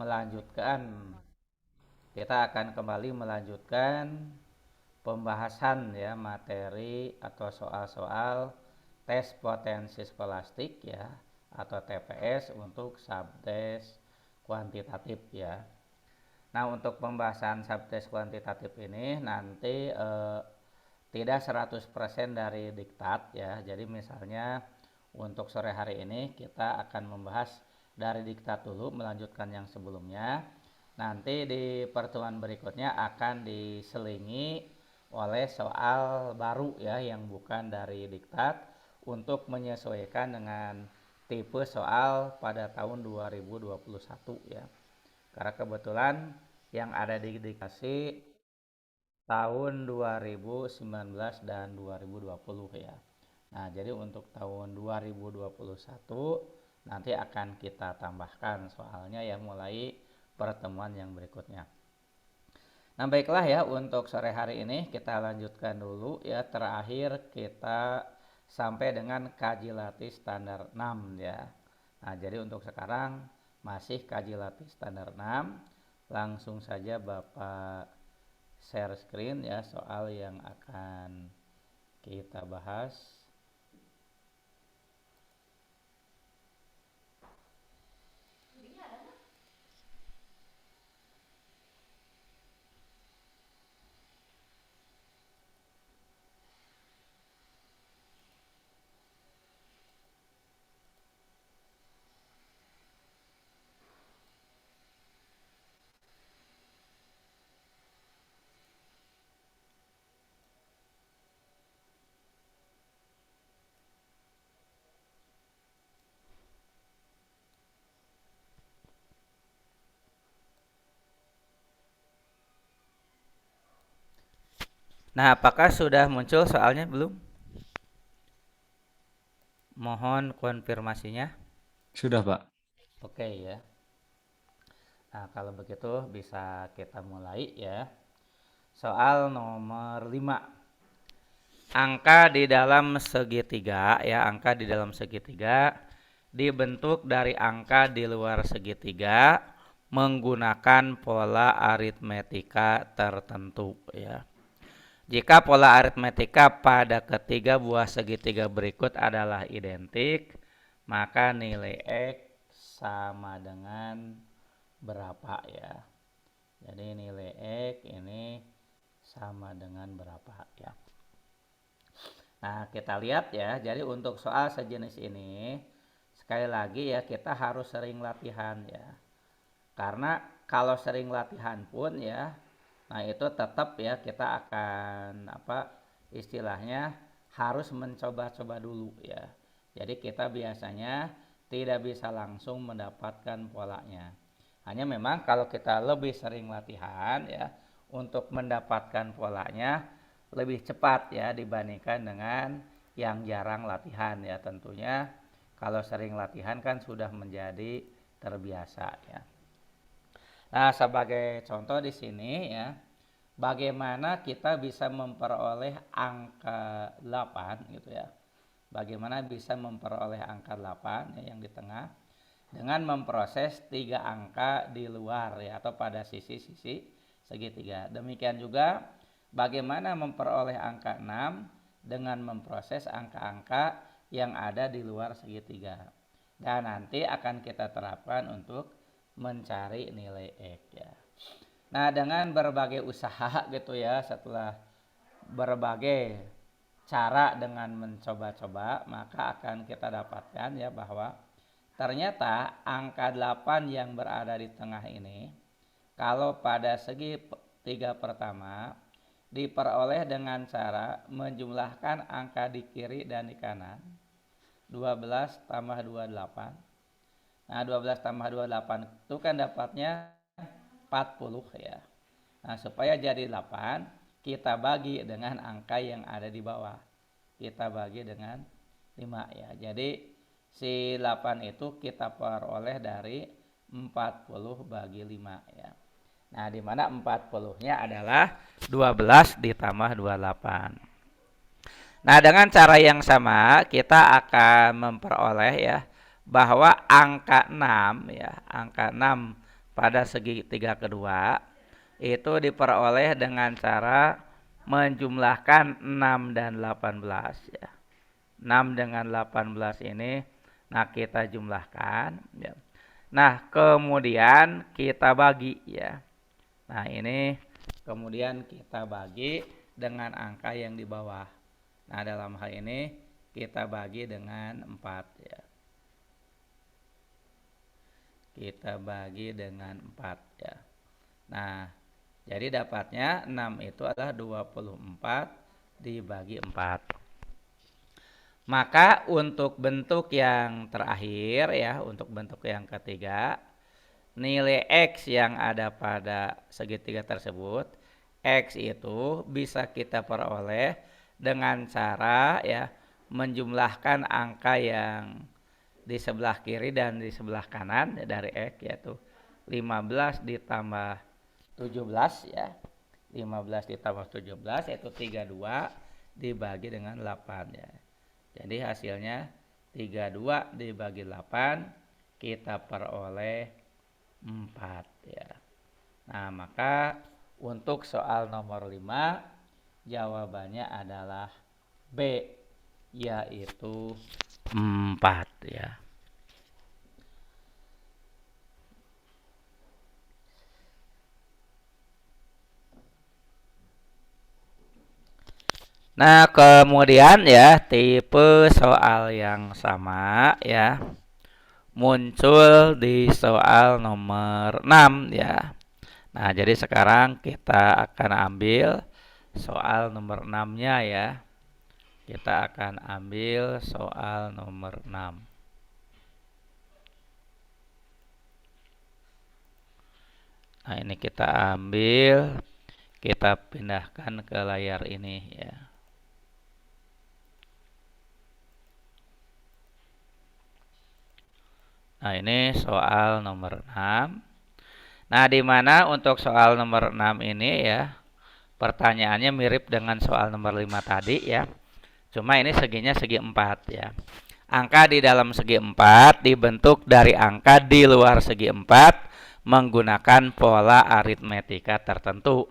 melanjutkan. Kita akan kembali melanjutkan pembahasan ya materi atau soal-soal tes potensi skolastik ya atau TPS untuk subtes kuantitatif ya. Nah, untuk pembahasan subtes kuantitatif ini nanti tidak 100% dari diktat ya. Jadi misalnya untuk sore hari ini kita akan membahas dari diktat dulu melanjutkan yang sebelumnya. Nanti di pertemuan berikutnya akan diselingi oleh soal baru ya yang bukan dari diktat untuk menyesuaikan dengan tipe soal pada tahun 2021 ya. Karena kebetulan yang ada di dikasih tahun 2019 dan 2020 ya. Nah, jadi untuk tahun 2021 nanti akan kita tambahkan soalnya yang mulai pertemuan yang berikutnya. Nah, baiklah ya untuk sore hari ini kita lanjutkan dulu ya. Terakhir kita sampai dengan kaji latih standar 6 ya. Nah, jadi untuk sekarang masih kaji latih standar 6. Langsung saja Bapak share screen ya soal yang akan kita bahas. Nah, apakah sudah muncul soalnya belum? Mohon konfirmasinya. Sudah, Pak. Oke ya. Nah, kalau begitu bisa kita mulai ya. Soal nomor 5. Angka di dalam segitiga ya, angka di dalam segitiga dibentuk dari angka di luar segitiga menggunakan pola aritmetika tertentu ya. Jika pola aritmetika pada ketiga buah segitiga berikut adalah identik, maka nilai X sama dengan berapa ya. Jadi nilai X ini sama dengan berapa ya. Nah, kita lihat ya. Jadi untuk soal sejenis ini sekali lagi ya kita harus sering latihan ya. Karena kalau sering latihan pun ya, nah itu tetap ya kita akan istilahnya harus mencoba-coba dulu ya. Jadi kita biasanya tidak bisa langsung mendapatkan polanya. Hanya memang kalau kita lebih sering latihan ya untuk mendapatkan polanya lebih cepat ya dibandingkan dengan yang jarang latihan ya. Tentunya kalau sering latihan kan sudah menjadi terbiasa ya. Nah, sebagai contoh di sini ya, bagaimana kita bisa memperoleh angka 8 gitu ya. Bagaimana bisa memperoleh angka 8 ya, yang di tengah dengan memproses 3 angka di luar ya atau pada sisi-sisi segitiga. Demikian juga bagaimana memperoleh angka 6 dengan memproses angka-angka yang ada di luar segitiga. Dan nanti akan kita terapkan untuk mencari nilai X ya. Nah, dengan berbagai usaha gitu ya, setelah berbagai cara dengan mencoba-coba, maka akan kita dapatkan ya bahwa ternyata angka 8 yang berada di tengah ini kalau pada segi tiga pertama diperoleh dengan cara menjumlahkan angka di kiri dan di kanan. 12 tambah 28. Nah, 12 tambah 28 itu kan dapatnya 40 ya. Nah, supaya jadi 8, kita bagi dengan angka yang ada di bawah. Kita bagi dengan 5 ya. Jadi si 8 itu kita peroleh dari 40 bagi 5 ya. Nah, di mana 40-nya adalah 12 ditambah 28. Nah, dengan cara yang sama kita akan memperoleh ya bahwa angka 6 ya, angka 6 pada segitiga kedua itu diperoleh dengan cara menjumlahkan 6 dan 18 ya. 6 dengan 18 ini nah kita jumlahkan ya. Nah, kemudian kita bagi ya. Nah, ini kemudian kita bagi dengan angka yang di bawah. Nah, dalam hal ini kita bagi dengan 4 ya. Kita bagi dengan 4 ya. Nah, jadi dapatnya 6 itu adalah 24 dibagi 4. Maka untuk bentuk yang terakhir ya, untuk bentuk yang ketiga, nilai X yang ada pada segitiga tersebut, X itu bisa kita peroleh dengan cara ya menjumlahkan angka yang di sebelah kiri dan di sebelah kanan ya, dari X yaitu 15 ditambah 17 ya. 15 ditambah 17 yaitu 32 dibagi dengan 8 ya. Jadi hasilnya 32 dibagi 8 kita peroleh 4 ya. Nah, maka untuk soal nomor 5 jawabannya adalah B, yaitu 4 ya. Nah, kemudian ya tipe soal yang sama ya muncul di soal nomor 6 ya. Nah, jadi sekarang kita akan ambil soal nomor 6-nya ya. Kita akan ambil soal nomor 6. Nah, ini kita ambil, kita pindahkan ke layar ini ya. Nah, ini soal nomor 6. Nah, di mana untuk soal nomor 6 ini ya, pertanyaannya mirip dengan soal nomor 5 tadi ya. Cuma ini seginya segi 4 ya. Angka di dalam segi 4 dibentuk dari angka di luar segi 4 menggunakan pola aritmetika tertentu.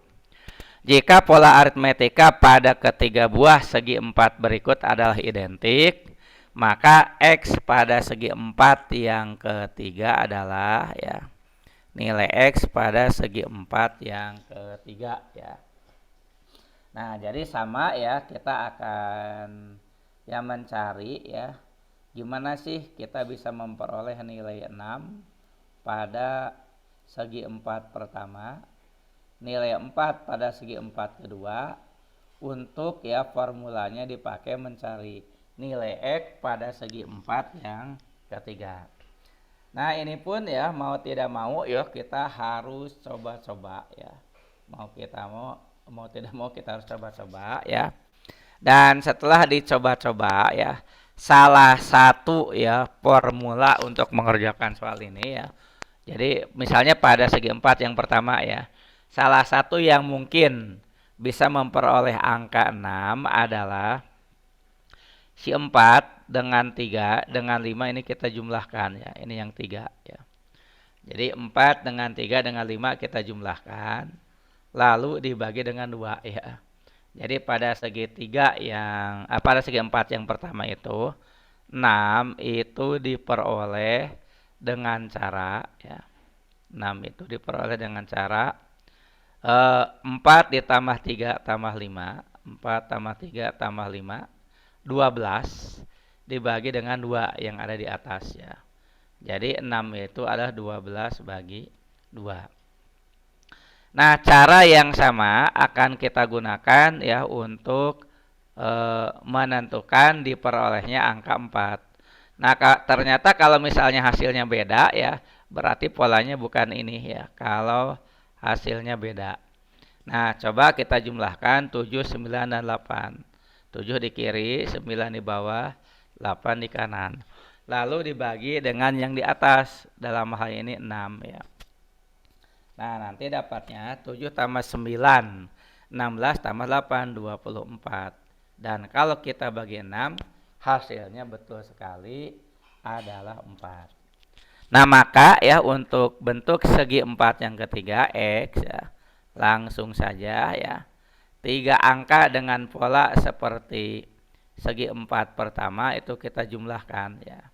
Jika pola aritmetika pada ketiga buah segi 4 berikut adalah identik, maka X pada segi 4 yang ketiga adalah ya nilai X pada segi 4 yang ketiga ya. Nah, jadi sama ya, kita akan ya mencari ya gimana sih kita bisa memperoleh nilai 6 pada segi 4 pertama, nilai 4 pada segi 4 kedua, untuk ya formulanya dipakai mencari nilai X pada segi 4 yang ketiga. Nah, ini pun ya mau tidak mau yuk kita harus coba-coba ya. Mau tidak mau kita harus coba-coba ya. Dan setelah dicoba-coba ya, salah satu ya formula untuk mengerjakan soal ini ya. Jadi misalnya pada segi 4 yang pertama ya, salah satu yang mungkin bisa memperoleh angka 6 adalah si 4 dengan 3 dengan 5 ini kita jumlahkan ya. Ini yang 3 ya. Jadi 4 dengan 3 dengan 5 kita jumlahkan. Lalu dibagi dengan 2 ya. Jadi pada segi 3 yang pada segi 4 yang pertama itu 6 itu diperoleh dengan cara ya. 6 itu diperoleh dengan cara 4 ditambah 3 tambah 5. 4 tambah 3 tambah 5. 12 dibagi dengan 2 yang ada di atas ya. Jadi 6 itu adalah 12 bagi 2. Nah, cara yang sama akan kita gunakan ya untuk menentukan diperolehnya angka 4. Nah, ternyata kalau misalnya hasilnya beda ya, berarti polanya bukan ini ya. Kalau hasilnya beda. Nah, coba kita jumlahkan 7, 9, dan 8. 7 di kiri, 9 di bawah, 8 di kanan. Lalu dibagi dengan yang di atas, dalam hal ini 6 ya. Nah, nanti dapatnya 7 tambah 9, 16 tambah 8, 24. Dan kalau kita bagi 6, hasilnya betul sekali adalah 4. Nah, maka ya untuk bentuk segi 4 yang ketiga X ya, langsung saja ya. 3 angka dengan pola seperti segi 4 pertama itu kita jumlahkan ya.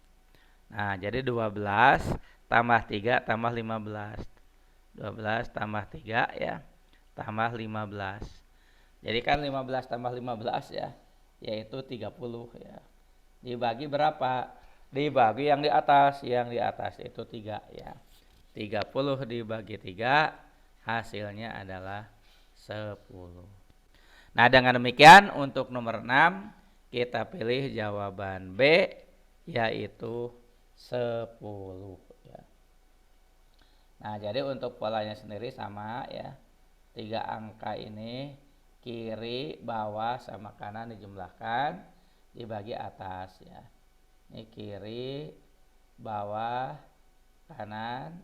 Nah, jadi 12 tambah 3 tambah 15. 12 tambah 3 ya, tambah 15. Jadi kan 15 tambah 15 ya, yaitu 30 ya. Dibagi berapa? Dibagi yang di atas itu 3 ya. 30 dibagi 3 hasilnya adalah 10. Nah, dengan demikian untuk nomor 6 kita pilih jawaban B yaitu 10 ya. Nah, jadi untuk polanya sendiri sama ya. 3 angka ini kiri, bawah sama kanan dijumlahkan dibagi atas ya. Ini kiri, bawah, kanan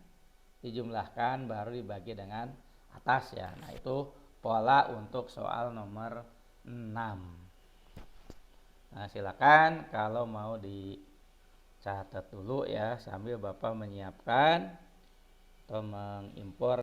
dijumlahkan baru dibagi dengan atas ya. Nah, itu pola untuk soal nomor 6. Nah, silakan kalau mau dicatat dulu ya sambil Bapak menyiapkan atau mengimpor.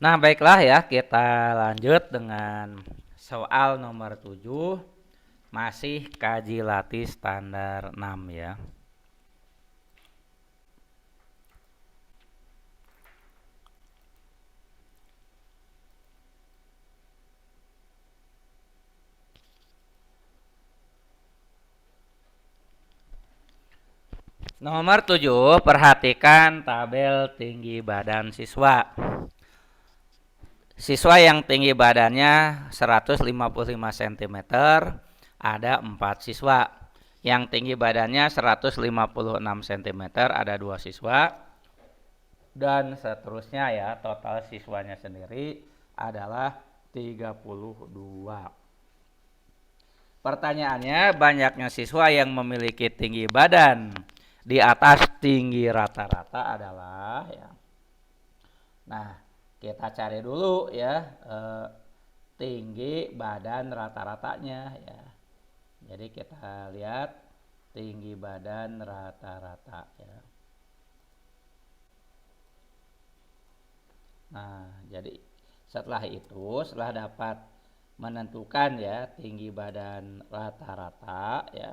Nah, baiklah ya, kita lanjut dengan soal nomor 7, masih kaji latih standar 6 ya. Nomor 7, perhatikan tabel tinggi badan siswa. Siswa yang tinggi badannya 155 cm, ada 4 siswa. Yang tinggi badannya 156 cm, ada 2 siswa. Dan seterusnya ya, total siswanya sendiri adalah 32. Pertanyaannya, banyaknya siswa yang memiliki tinggi badan di atas tinggi rata-rata adalah ya. Nah, kita cari dulu ya tinggi badan rata-ratanya ya. Jadi kita lihat tinggi badan rata-rata ya. Nah, jadi setelah itu, setelah dapat menentukan ya tinggi badan rata-rata ya,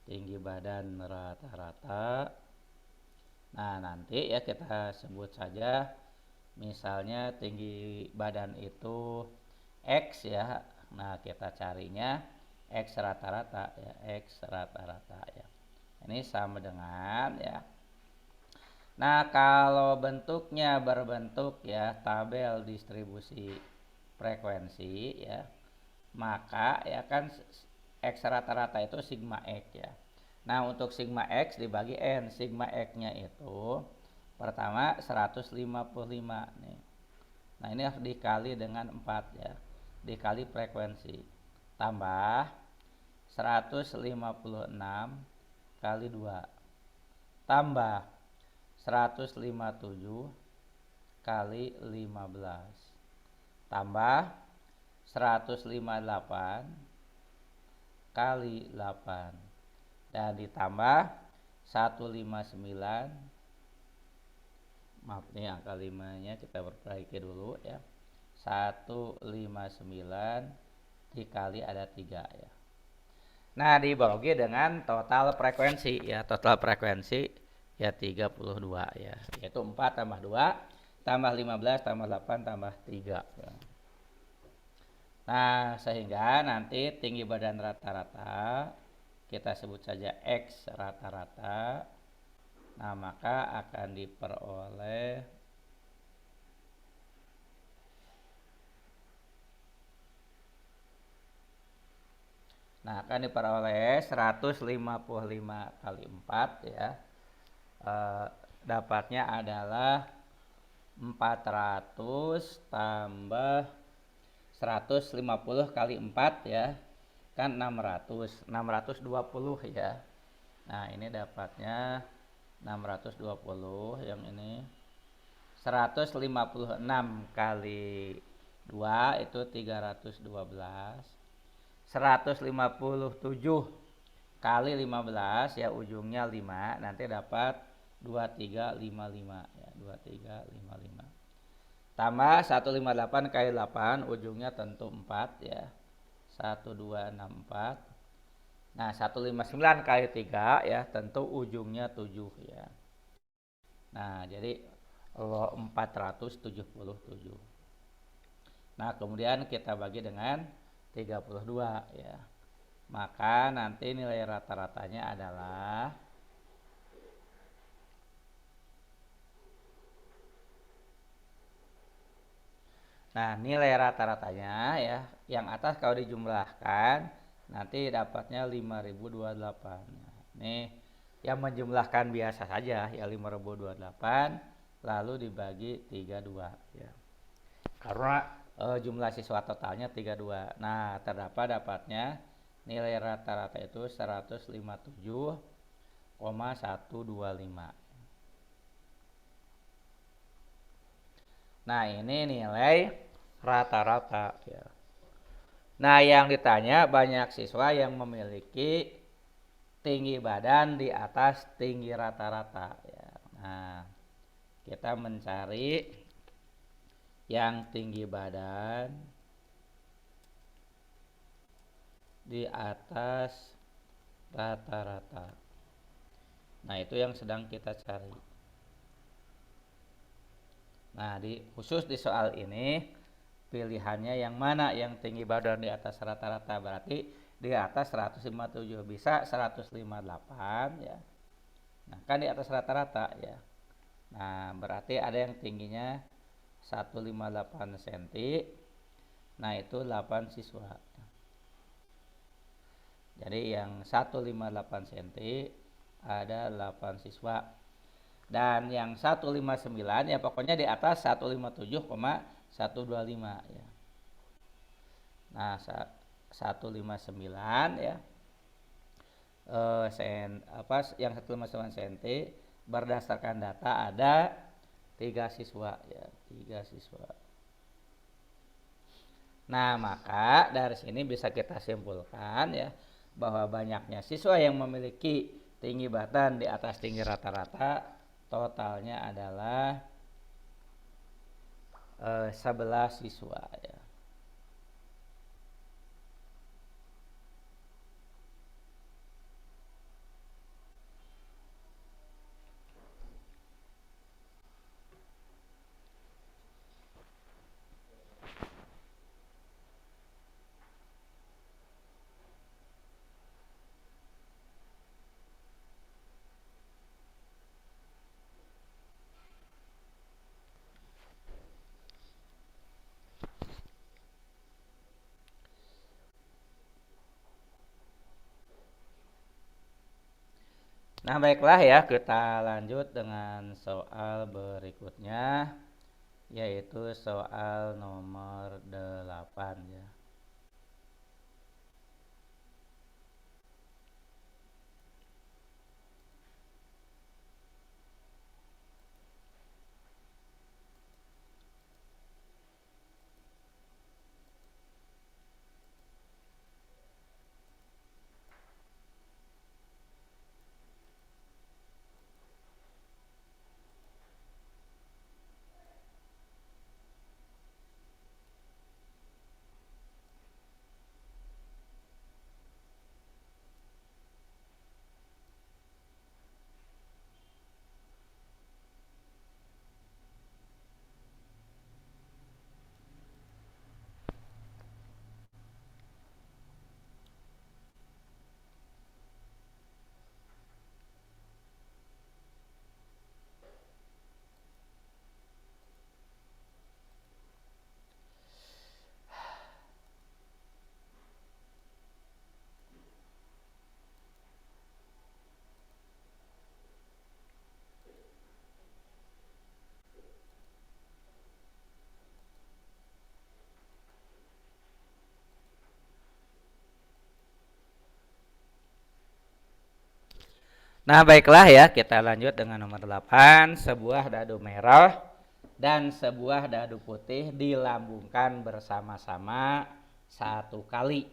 tinggi badan rata-rata. Nah, nanti ya kita sebut saja misalnya tinggi badan itu X ya. Nah, kita carinya X rata-rata ya, X rata-rata ya. Ini sama dengan ya. Nah, kalau bentuknya berbentuk ya tabel distribusi frekuensi ya, maka ya kan X rata-rata itu sigma X ya. Nah, untuk sigma X dibagi N, sigma X-nya itu pertama 155 nih. Nah, ini harus dikali dengan 4 ya. Dikali frekuensi. Tambah 156 kali 2. Tambah 157 kali 15. Tambah 158 kali 8. Dan ditambah 159. Maaf nih angka 5-nya kita perbaiki dulu ya. 159 dikali ada 3 ya. Nah, dibagi dengan total frekuensi ya. Total frekuensi ya 32 ya. Yaitu 4 tambah 2 tambah 15 tambah 8 tambah 3 ya. Nah, sehingga nanti tinggi badan rata-rata kita sebut saja X rata-rata. Nah, maka akan diperoleh Nah, akan diperoleh 155 kali 4 ya. Dapatnya adalah 400 tambah 150 kali 4 ya. Kan 620 ya. Nah, ini dapatnya 620, yang ini 156 kali 2 itu 312. 157 kali 15 ya, ujungnya 5, nanti dapat 2355 ya, 2355. Tambah 158 kali 8, ujungnya tentu 4 ya, 1264. Nah, 159 kali 3 ya, tentu ujungnya 7 ya. Nah, jadi 477. Nah, kemudian kita bagi dengan 32 ya. Maka nanti nilai rata-ratanya adalah nilai rata-ratanya ya, yang atas kalau dijumlahkan nanti dapatnya 5028. Nah, ini yang menjumlahkan biasa saja ya, 5028 lalu dibagi 32 ya. Karena jumlah siswa totalnya 32. Nah, dapatnya nilai rata-rata itu 157,125. Nah, ini nilai rata-rata ya. Nah, yang ditanya banyak siswa yang memiliki tinggi badan di atas tinggi rata-rata ya. Nah, kita mencari yang tinggi badan di atas rata-rata. Nah, itu yang sedang kita cari. Nah, khusus di soal ini pilihannya yang mana, yang tinggi badan di atas rata-rata, berarti di atas 157, bisa 158 ya. Nah, kan di atas rata-rata ya. Nah, berarti ada yang tingginya 158 cm. Nah, itu 8 siswa. Jadi yang 158 cm ada 8 siswa. Dan yang 159 ya pokoknya di atas 157,125 ya. Nah, 159 ya. Yang 159 cm berdasarkan data ada 3 siswa ya, 3 siswa. Nah, maka dari sini bisa kita simpulkan ya, bahwa banyaknya siswa yang memiliki tinggi badan di atas tinggi rata-rata totalnya adalah 11 siswa ya. Nah, baiklah ya, kita lanjut dengan soal berikutnya, yaitu soal nomor 8 ya. Nah, baiklah ya, kita lanjut dengan nomor 8. Sebuah dadu merah dan sebuah dadu putih dilambungkan bersama-sama satu kali.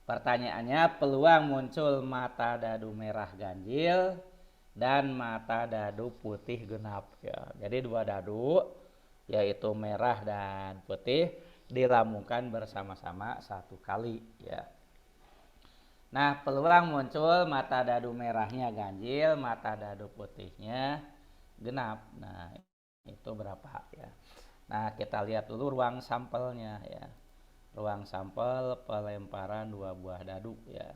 Pertanyaannya, peluang muncul mata dadu merah ganjil dan mata dadu putih genap ya. Jadi dua dadu yaitu merah dan putih dilambungkan bersama-sama satu kali ya. Nah, peluang muncul mata dadu merahnya ganjil, mata dadu putihnya genap. Nah, itu berapa ya? Nah, kita lihat dulu ruang sampelnya ya. Ruang sampel pelemparan dua buah dadu ya.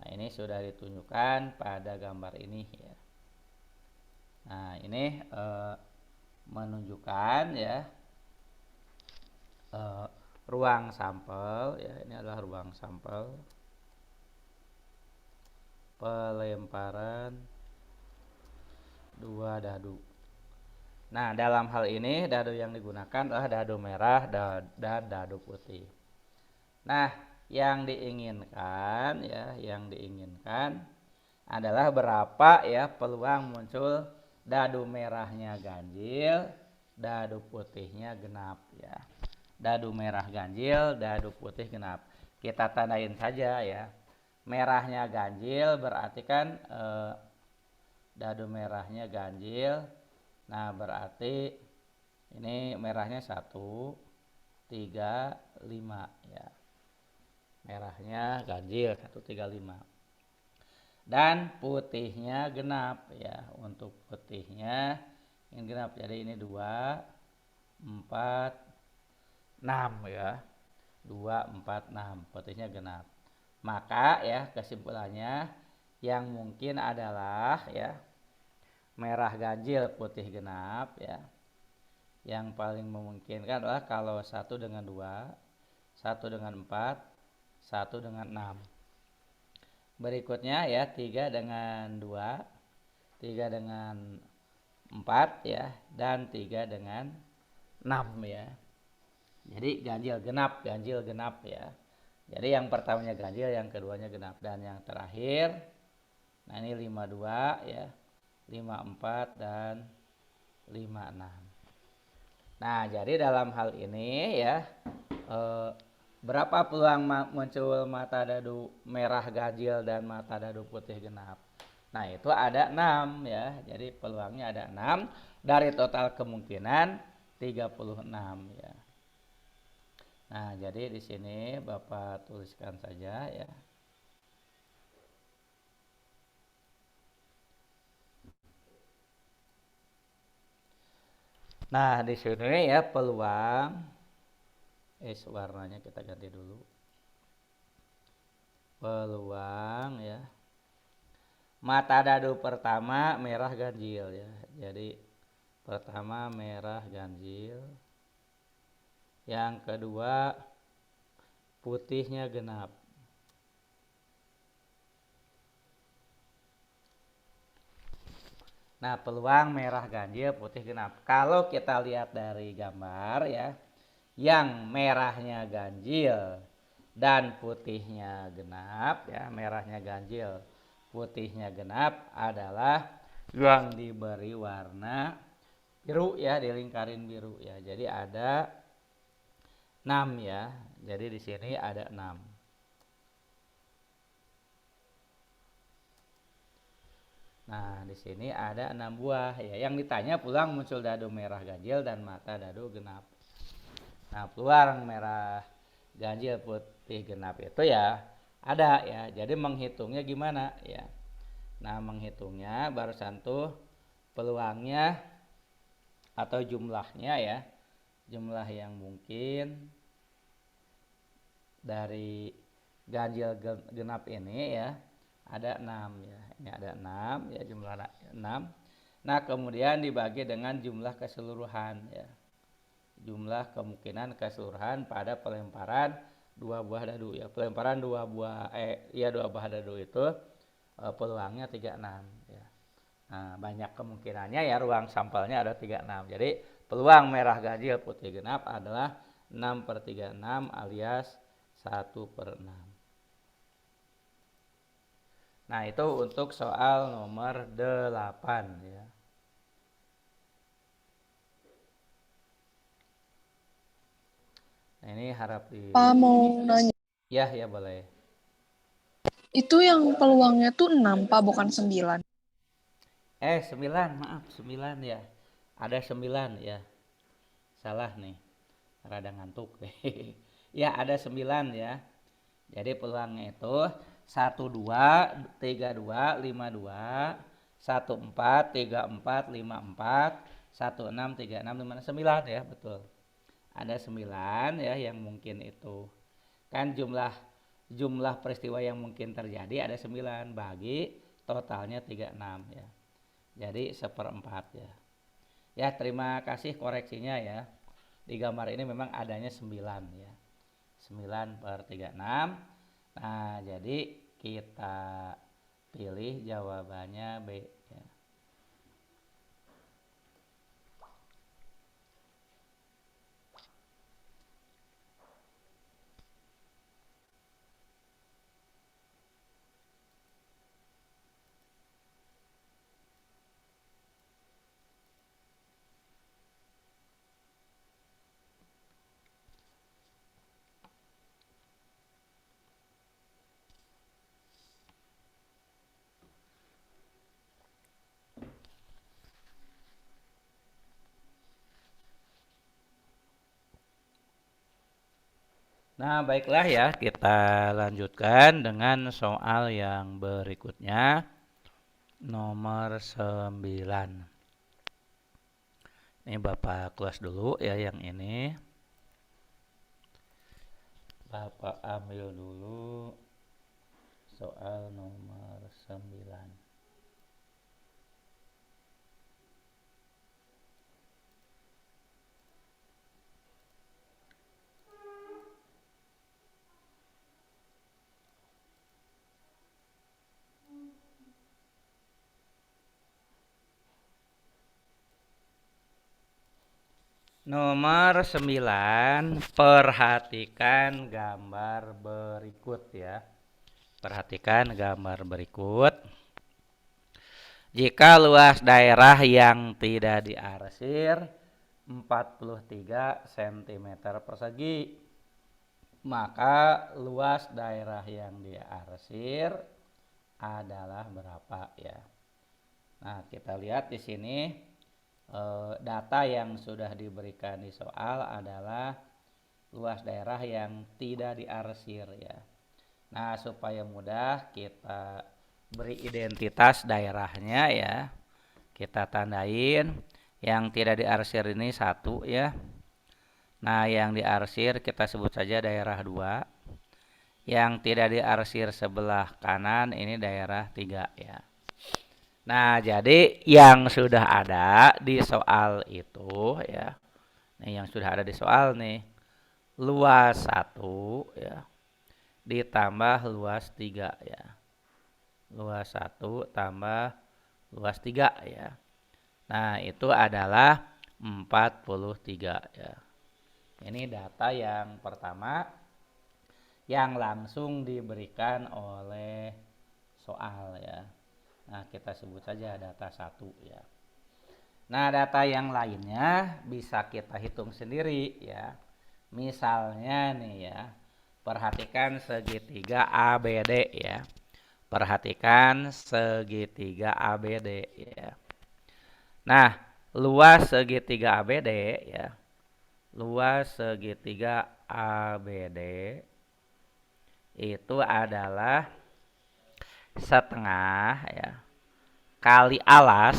Nah, ini sudah ditunjukkan pada gambar ini ya. Nah, ini menunjukkan ya ruang sampel ya. Ini adalah ruang sampel pelemparan dua dadu. Nah, dalam hal ini dadu yang digunakan adalah dadu merah dan dadu putih. Nah, yang diinginkan ya, yang diinginkan adalah berapa ya peluang muncul dadu merahnya ganjil, dadu putihnya genap ya. Dadu merah ganjil, dadu putih genap. Kita tandain saja ya. Merahnya ganjil berarti kan dadu merahnya ganjil. Nah, berarti ini merahnya 1, 3, 5 ya. Merahnya ganjil 1, 3, 5. Dan putihnya genap ya. Untuk putihnya ini genap. Jadi ini 2, 4, 6 ya. 2, 4, 6. Putihnya genap. Maka ya kesimpulannya yang mungkin adalah ya merah ganjil putih genap ya. Yang paling memungkinkan adalah kalau 1 dengan 2, 1 dengan 4, 1 dengan 6. Berikutnya ya 3 dengan 2, 3 dengan 4 ya, dan 3 dengan 6 ya. Jadi ganjil genap ya. Jadi yang pertamanya ganjil, yang keduanya genap, dan yang terakhir nah ini 52 ya, 54 dan 56. Nah, jadi dalam hal ini ya berapa peluang muncul mata dadu merah ganjil dan mata dadu putih genap? Nah, itu ada 6 ya. Jadi peluangnya ada 6 dari total kemungkinan 36 ya. Nah, jadi di sini Bapak tuliskan saja ya. Nah, di sini ya peluang warnanya kita ganti dulu. Peluang ya. Mata dadu pertama merah ganjil ya. Jadi pertama merah ganjil. Yang kedua putihnya genap. Nah, peluang merah ganjil putih genap. Kalau kita lihat dari gambar ya, yang merahnya ganjil dan putihnya genap ya, merahnya ganjil, putihnya genap adalah yang diberi warna biru ya, dilingkarin biru ya. Jadi ada 6 ya. Jadi di sini ada 6. Nah, di sini ada 6 buah ya. Yang ditanya peluang muncul dadu merah ganjil dan mata dadu genap. Nah, peluang merah ganjil putih genap itu ya ada ya. Jadi menghitungnya gimana ya? Nah, menghitungnya barusan tuh peluangnya atau jumlahnya ya. Jumlah yang mungkin dari ganjil genap ini ya ada 6 ya. Ini ada 6 ya, jumlah 6. Nah, kemudian dibagi dengan jumlah keseluruhan ya. Jumlah kemungkinan keseluruhan pada pelemparan dua buah dadu ya. Pelemparan dua buah dadu itu peluangnya 36 ya. Nah, banyak kemungkinannya ya, ruang sampelnya ada 36. Jadi peluang merah ganjil putih genap adalah 6/36 alias 1/6. Nah, itu untuk soal nomor 8 ya. Nah, ini harap Pak mau nanya, Ya, ya boleh. itu yang peluangnya tuh 6 Pak, bukan 9. 9, maaf, 9 ya. Ada 9 ya. Salah nih. Rada ngantuk deh. Ya, ada 9 ya. Jadi peluangnya itu 12, 32, 52, 14, 34, 54, 16, 36, 56, 9 ya, betul. Ada 9 ya yang mungkin itu. Kan jumlah jumlah peristiwa yang mungkin terjadi ada 9 bagi totalnya 36 ya. Jadi seperempat ya. Ya, terima kasih koreksinya ya. Di gambar ini memang adanya 9 ya. 9 per 36. Nah, jadi kita pilih jawabannya B ya. Nah, baiklah ya, kita lanjutkan dengan soal yang berikutnya, nomor 9. Ini Bapak kelas dulu ya yang ini. Bapak ambil dulu soal nomor 9. Nomor 9, perhatikan gambar berikut ya. Perhatikan gambar berikut. Jika luas daerah yang tidak diarsir 43 cm persegi, maka luas daerah yang diarsir adalah berapa ya. Nah, kita lihat di sini data yang sudah diberikan di soal adalah luas daerah yang tidak diarsir ya. Nah, supaya mudah kita beri identitas daerahnya ya. Kita tandain yang tidak diarsir ini 1 ya. Nah, yang diarsir kita sebut saja daerah 2. Yang tidak diarsir sebelah kanan ini daerah 3 ya. Nah, jadi yang sudah ada di soal itu ya. Nih yang sudah ada di soal nih. Luas 1 ya ditambah luas 3 ya. Luas 1 tambah luas 3 ya. Nah, itu adalah 43 ya. Ini data yang pertama yang langsung diberikan oleh soal ya. Nah, kita sebut saja data 1 ya. Nah, data yang lainnya bisa kita hitung sendiri ya. Misalnya nih ya, perhatikan segitiga ABD ya. Perhatikan segitiga ABD ya. Nah, luas segitiga ABD ya. Luas segitiga ABD itu adalah setengah ya kali alas.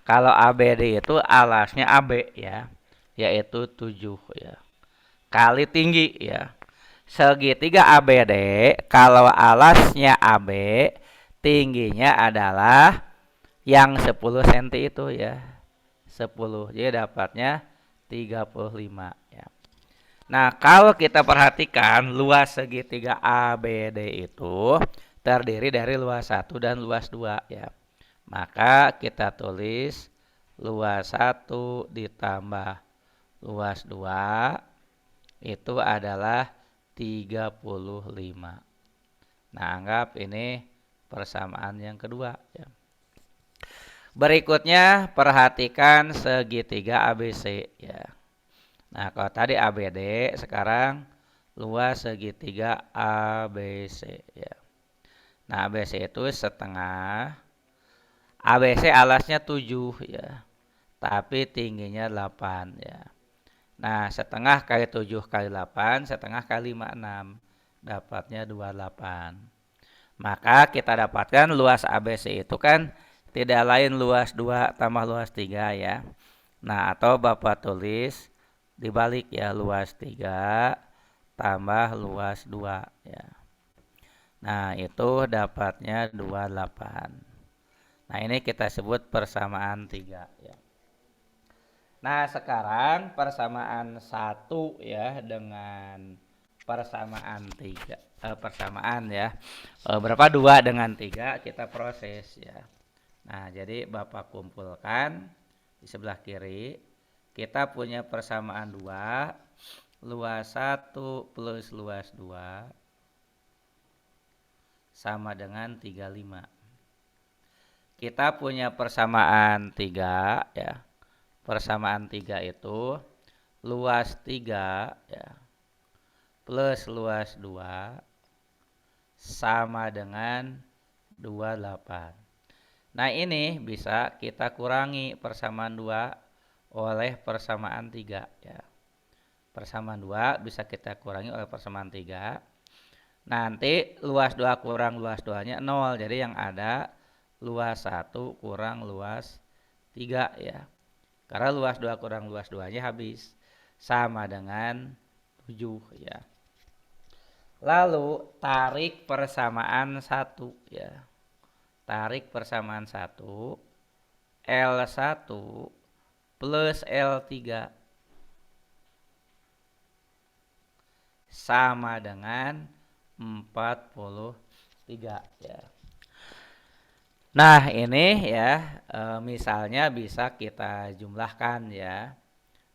Kalau ABD itu alasnya AB ya, yaitu 7 ya. Kali tinggi ya. Segitiga ABD kalau alasnya AB, tingginya adalah yang 10 cm itu ya. 10. Jadi dapatnya 35 ya. Nah, kalau kita perhatikan luas segitiga ABD itu terdiri dari luas 1 dan luas 2 ya. Maka kita tulis luas 1 ditambah luas 2 itu adalah 35. Nah, anggap ini persamaan yang kedua ya. Berikutnya perhatikan segitiga ABC ya. Nah, kalau tadi ABD, sekarang luas segitiga ABC ya. Nah, ABC itu setengah. ABC alasnya 7 ya. Tapi tingginya 8 ya. Nah, setengah kali 7 kali 8, setengah kali 5, 6. Dapatnya 28. Maka kita dapatkan luas ABC itu kan tidak lain luas 2 tambah luas 3 ya. Nah, atau Bapak tulis dibalik ya, luas 3 tambah luas 2 ya. Nah, itu dapatnya 28. Nah, ini kita sebut persamaan 3 ya. Nah, sekarang persamaan 1 ya dengan persamaan 3. Persamaan ya. Berapa 2 dengan 3 kita proses ya. Nah, jadi Bapak kumpulkan di sebelah kiri. Kita punya persamaan 2. Luas 1 plus luas 2 sama dengan 35. Kita punya persamaan 3 ya. Persamaan 3 itu luas 3 ya, plus luas 2 sama dengan 28. Nah, ini bisa kita kurangi persamaan 2 oleh persamaan 3 ya. Persamaan 2 bisa kita kurangi oleh persamaan 3. Nanti luas 2 kurang luas 2-nya 0. Jadi yang ada luas 1 kurang luas 3 ya. Karena luas 2 kurang luas 2-nya habis. Sama dengan 7 ya. Lalu tarik persamaan 1 ya. Tarik persamaan 1. L1 plus L3 sama dengan 43 ya. Nah, ini ya misalnya bisa kita jumlahkan ya.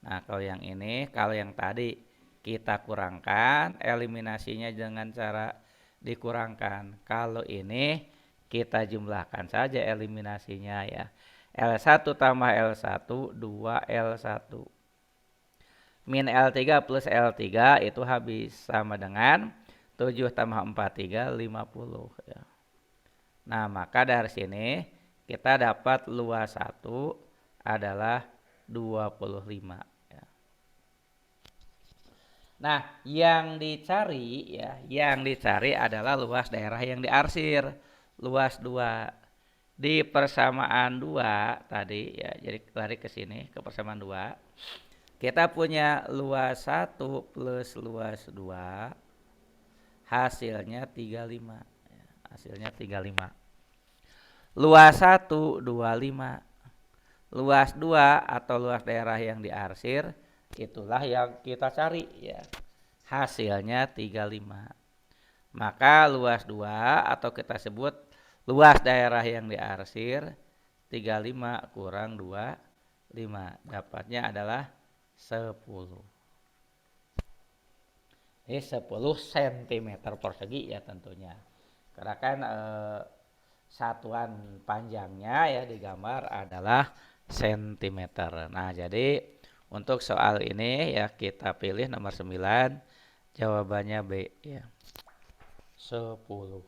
Nah, kalau yang ini, kalau yang tadi kita kurangkan, eliminasinya dengan cara dikurangkan. Kalau ini kita jumlahkan saja eliminasinya ya. L1 tambah L1, 2L1. Min L3 plus L3 itu habis sama dengan 7 tambah 43, 50 ya. Nah, maka dari sini kita dapat luas 1 adalah 25 ya. Nah, yang dicari ya, yang dicari adalah luas daerah yang diarsir, luas 2. Di persamaan 2 tadi ya, jadi lari ke sini ke persamaan 2. Kita punya luas 1 plus luas 2 hasilnya 35 ya, hasilnya 35. Luas 1 25. Luas 2 atau luas daerah yang diarsir itulah yang kita cari ya. Hasilnya 35. Maka luas 2 atau kita sebut luas daerah yang diarsir 35 kurang 25. Dapatnya adalah 10. Ini 10 cm persegi ya tentunya. Karena kan satuan panjangnya ya digambar adalah sentimeter. Nah, jadi untuk soal ini ya kita pilih nomor 9, jawabannya B ya. 10.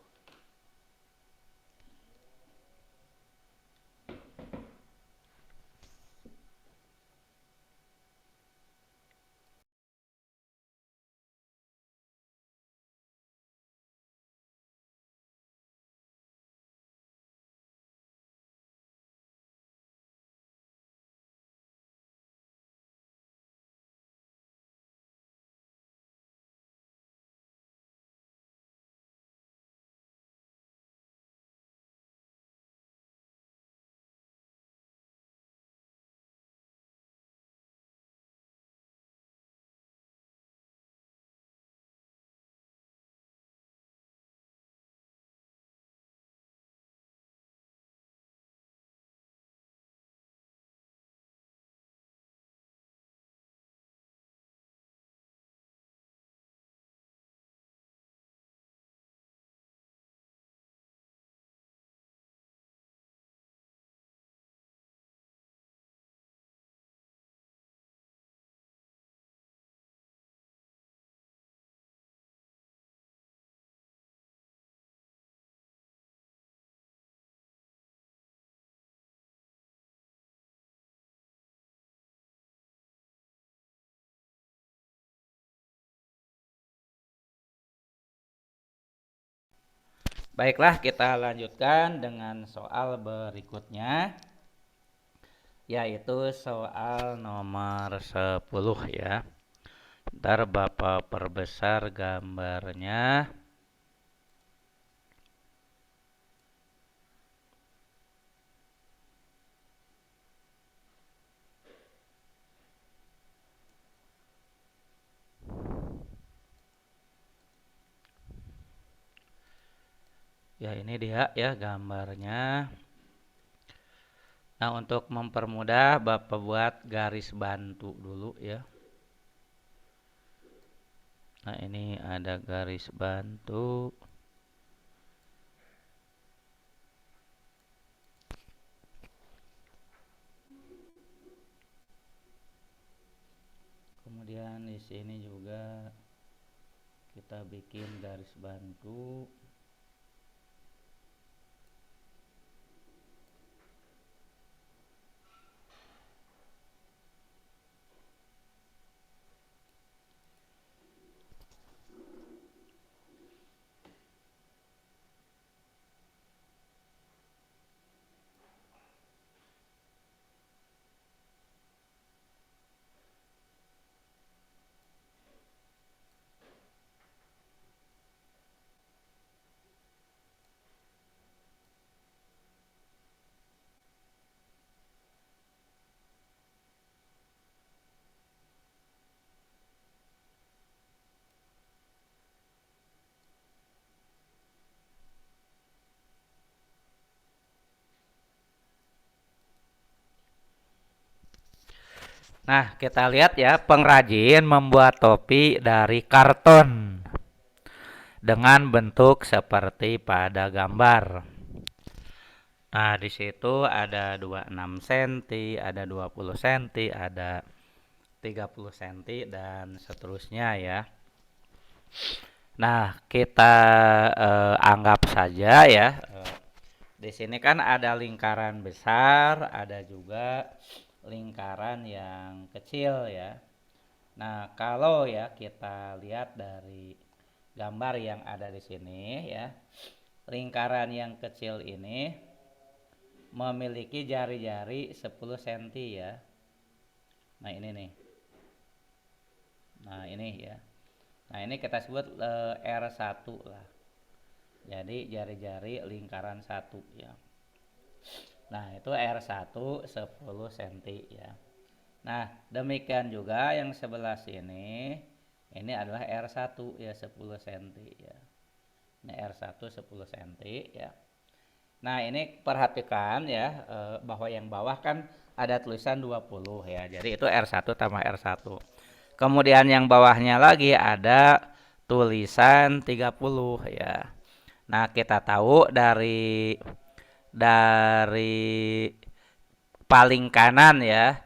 Baiklah, kita lanjutkan dengan soal berikutnya, yaitu soal nomor 10 ya. Ntar Bapak perbesar gambarnya. Ya, ini dia ya gambarnya. Nah, untuk mempermudah Bapak buat garis bantu dulu ya. Nah, ini ada garis bantu. Kemudian di sini juga kita bikin garis bantu. Nah, kita lihat ya, pengrajin membuat topi dari karton dengan bentuk seperti pada gambar. Nah, di situ ada 26 cm, ada 20 cm, ada 30 cm dan seterusnya ya. Nah, kita anggap saja ya. Di sini kan ada lingkaran besar, ada juga lingkaran yang kecil ya. Nah, kalau ya kita lihat dari gambar yang ada di sini ya, lingkaran yang kecil ini memiliki jari-jari 10 cm ya. Nah, ini nih. Nah, ini ya. Nah, ini kita sebut R1 lah. Jadi jari-jari lingkaran 1 ya. Nah, itu R1 10 cm ya. Nah, demikian juga yang sebelah sini, ini adalah R1 ya 10 cm ya. Ini R1 10 cm ya. Nah, ini perhatikan ya, bahwa yang bawah kan ada tulisan 20 ya. Jadi itu R1 tambah R1. Kemudian yang bawahnya lagi ada tulisan 30 ya. Nah, kita tahu dari paling kanan ya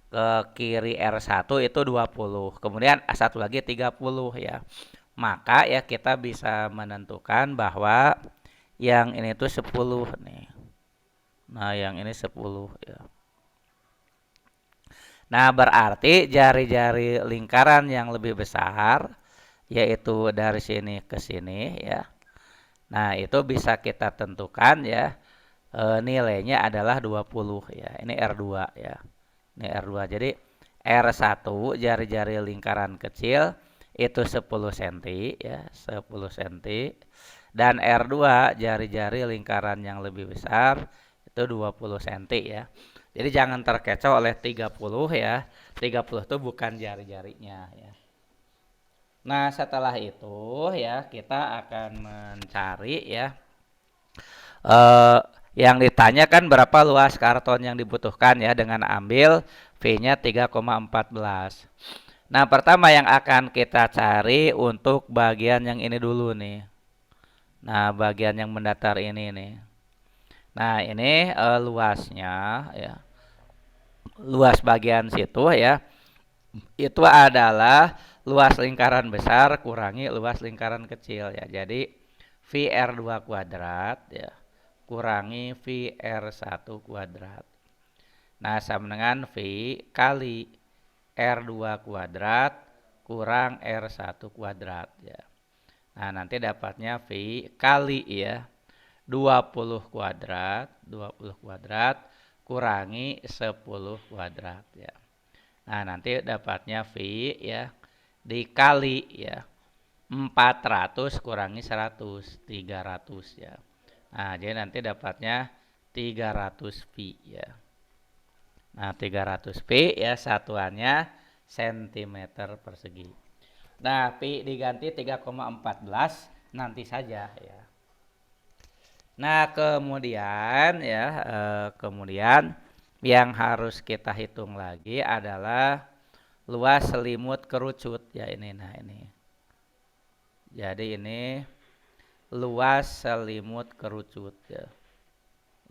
ke kiri R1 itu 20. Kemudian satu lagi 30 ya. Maka ya kita bisa menentukan bahwa yang ini tuh 10 nih. Nah, yang ini 10 ya. Nah, berarti jari-jari lingkaran yang lebih besar yaitu dari sini ke sini ya. Nah, itu bisa kita tentukan ya. Nilainya adalah 20 ya. Ini R2 ya. Ini R2. Jadi R1 jari-jari lingkaran kecil itu 10 cm ya, 10 cm. Dan R2 jari-jari lingkaran yang lebih besar itu 20 cm ya. Jadi jangan terkecoh oleh 30 ya. 30 itu bukan jari-jarinya ya. Nah, setelah itu ya kita akan mencari ya yang ditanya kan berapa luas karton yang dibutuhkan ya dengan ambil V-nya 3,14. Nah, pertama yang akan kita cari untuk bagian yang ini dulu nih. Nah, bagian yang mendatar ini nih. Nah, ini luasnya ya. Luas bagian situ ya. Itu adalah luas lingkaran besar kurangi luas lingkaran kecil ya. Jadi VR2 kuadrat ya kurangi VR1 kuadrat. Nah, sama dengan V kali R2 kuadrat kurang R1 kuadrat ya. Nah, nanti dapatnya V kali ya 20 kuadrat, 20 kuadrat kurangi 10 kuadrat ya. Nah, nanti dapatnya V ya dikali ya 400 kurangi 100, 300 ya. Nah, jadi nanti dapatnya 300 pi ya. Nah, 300 pi ya satuannya sentimeter persegi. Nah, pi diganti 3,14 nanti saja ya. Nah, kemudian yang harus kita hitung lagi adalah luas selimut kerucut ya ini. Nah, ini. Jadi ini luas selimut kerucut ya.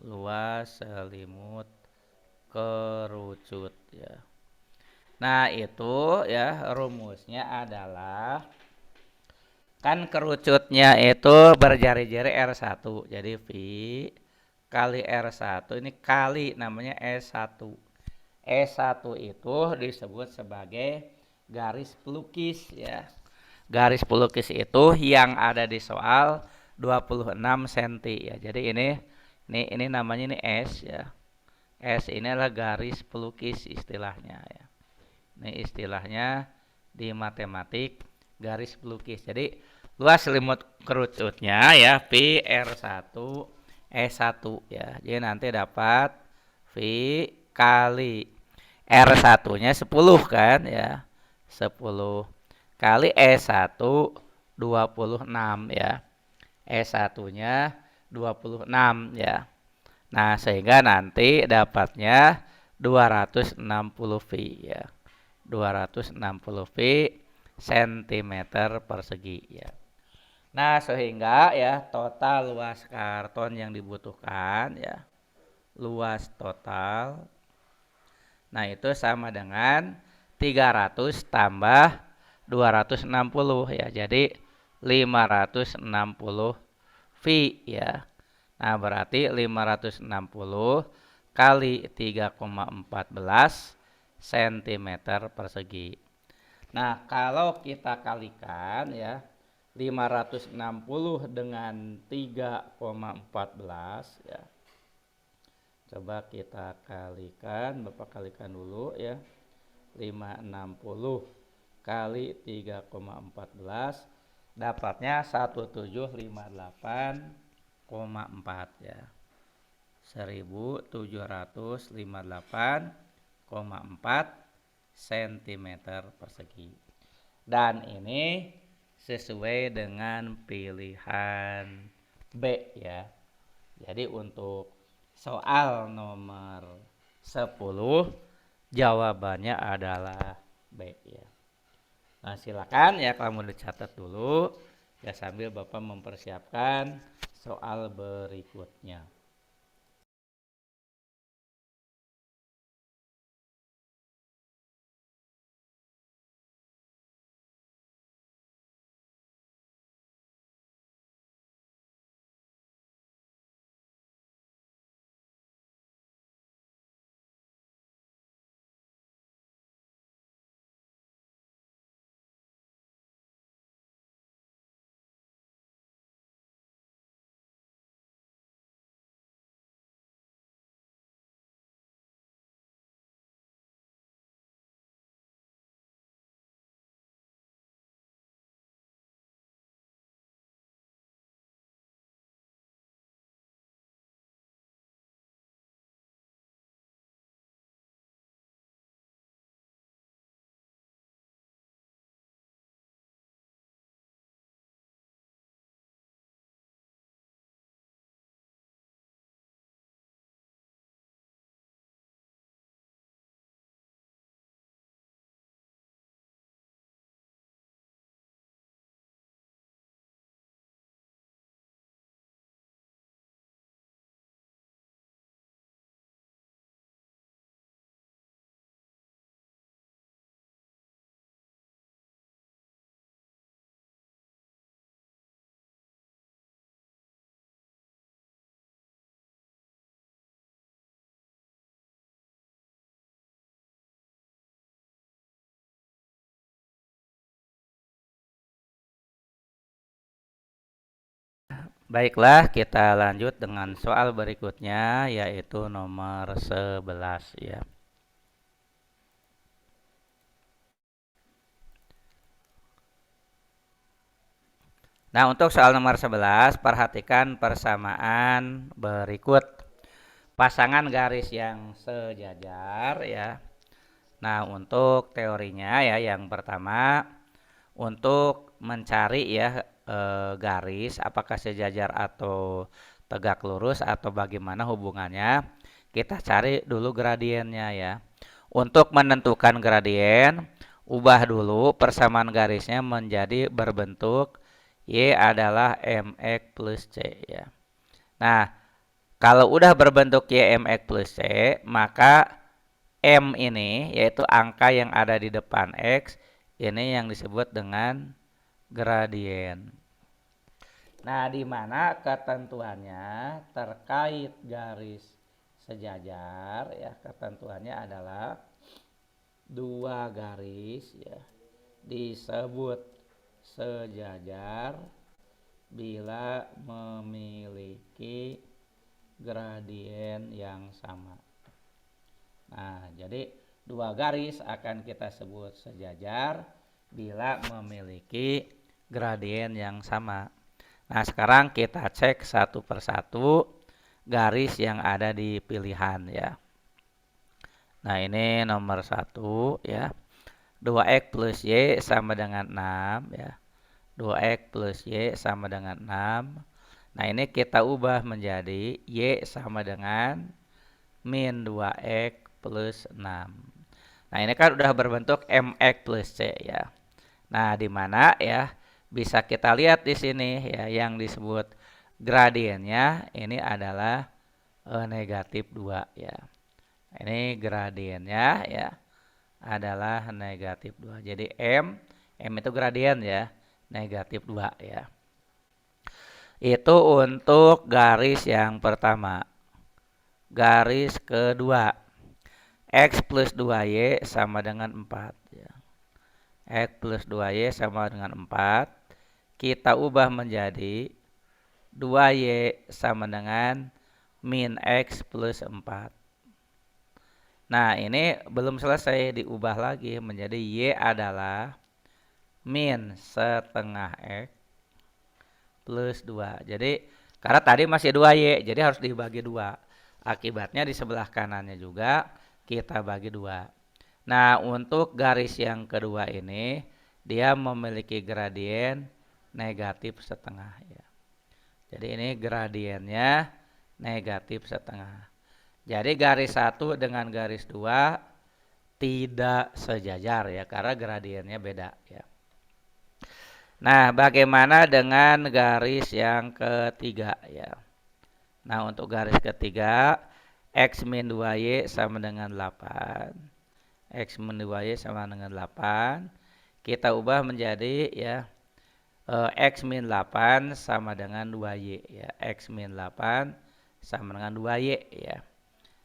Luas selimut kerucut ya. Nah, itu ya rumusnya adalah kan kerucutnya itu berjari-jari R1. Jadi V kali R1 ini kali namanya S1. S1 itu disebut sebagai garis pelukis ya. Garis pelukis itu yang ada di soal 26 cm ya. Jadi ini namanya ini S ya. S ini adalah garis pelukis istilahnya ya. Ini istilahnya di matematik garis pelukis. Jadi luas selimut kerucutnya ya Pi R1 S1 ya. Jadi nanti dapat V kali R1-nya 10 kan ya. 10 kali E1 26 ya. E1-nya 26 ya. Nah, sehingga nanti dapatnya 260 V ya. 260 V sentimeter persegi ya. Nah, sehingga ya total luas karton yang dibutuhkan ya. Luas total. Nah, itu sama dengan 300 tambah 260 ya. Jadi 560 V ya. Nah, berarti 560 kali 3,14 cm persegi. Nah, kalau kita kalikan ya 560 dengan 3,14 ya. Coba kita kalikan, Bapak kalikan dulu ya. 560 kali 3,14 dapatnya 1758,4 ya. 1758,4 cm persegi. Dan ini sesuai dengan pilihan B ya. Jadi untuk soal nomor 10 jawabannya adalah B ya. Nah, silakan ya kamu dicatat dulu ya sambil Bapak mempersiapkan soal berikutnya. Baiklah, kita lanjut dengan soal berikutnya, yaitu nomor 11 ya. Nah, untuk soal nomor 11, perhatikan persamaan berikut. Pasangan garis yang sejajar ya. Nah, untuk teorinya ya, yang pertama untuk mencari ya garis apakah sejajar atau tegak lurus atau bagaimana hubungannya, kita cari dulu gradiennya ya. Untuk menentukan gradien, ubah dulu persamaan garisnya menjadi berbentuk Y adalah mx plus C ya. Nah, kalau udah berbentuk Y mx plus C, maka M ini yaitu angka yang ada di depan X, ini yang disebut dengan gradien. Nah, di mana ketentuannya terkait garis sejajar ya, ketentuannya adalah dua garis ya disebut sejajar bila memiliki gradien yang sama. Nah, jadi dua garis akan kita sebut sejajar bila memiliki gradien yang sama. Nah, sekarang kita cek satu persatu garis yang ada di pilihan ya. Nah, ini nomor 1 ya. 2x plus Y sama dengan 6 ya. 2x plus Y sama dengan 6. Nah, ini kita ubah menjadi Y sama dengan min 2x plus 6. Nah, ini kan udah berbentuk mx plus C ya. Nah, di mana ya bisa kita lihat di sini ya yang disebut gradiennya ini adalah negatif 2 ya. Ini gradiennya ya adalah negatif 2. Jadi M itu gradien ya, negatif 2 ya. Itu untuk garis yang pertama. Garis kedua, X plus 2Y sama dengan 4 ya. X plus 2Y sama dengan 4. Kita ubah menjadi 2Y sama dengan min X plus 4. Nah, ini belum selesai, diubah lagi menjadi Y adalah min setengah X plus 2. Jadi, karena tadi masih 2Y, jadi harus dibagi 2. Akibatnya di sebelah kanannya juga kita bagi 2. Nah, untuk garis yang kedua ini, dia memiliki gradien negatif setengah ya. Jadi ini gradiennya negatif setengah. Jadi garis 1 dengan garis 2 tidak sejajar ya, karena gradiennya beda ya. Nah, bagaimana dengan garis yang ketiga ya? Nah, untuk garis ketiga, X min 2Y sama dengan 8. X min 2Y sama dengan 8. Kita ubah menjadi ya X min 8 sama dengan 2Y ya. X min 8 sama dengan 2Y ya.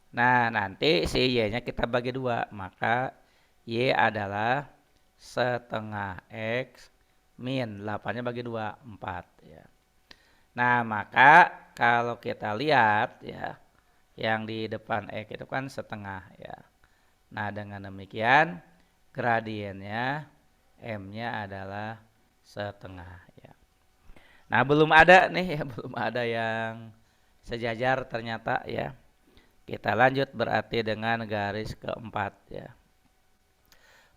Nah, nanti si Y-nya kita bagi 2. Maka Y adalah setengah X min 8-nya bagi 2, 4 ya. Nah, maka kalau kita lihat ya, yang di depan X itu kan setengah ya. Nah, dengan demikian gradiennya M-nya adalah setengah ya. Nah, belum ada nih ya, belum ada yang sejajar ternyata ya. Kita lanjut berarti dengan garis keempat ya.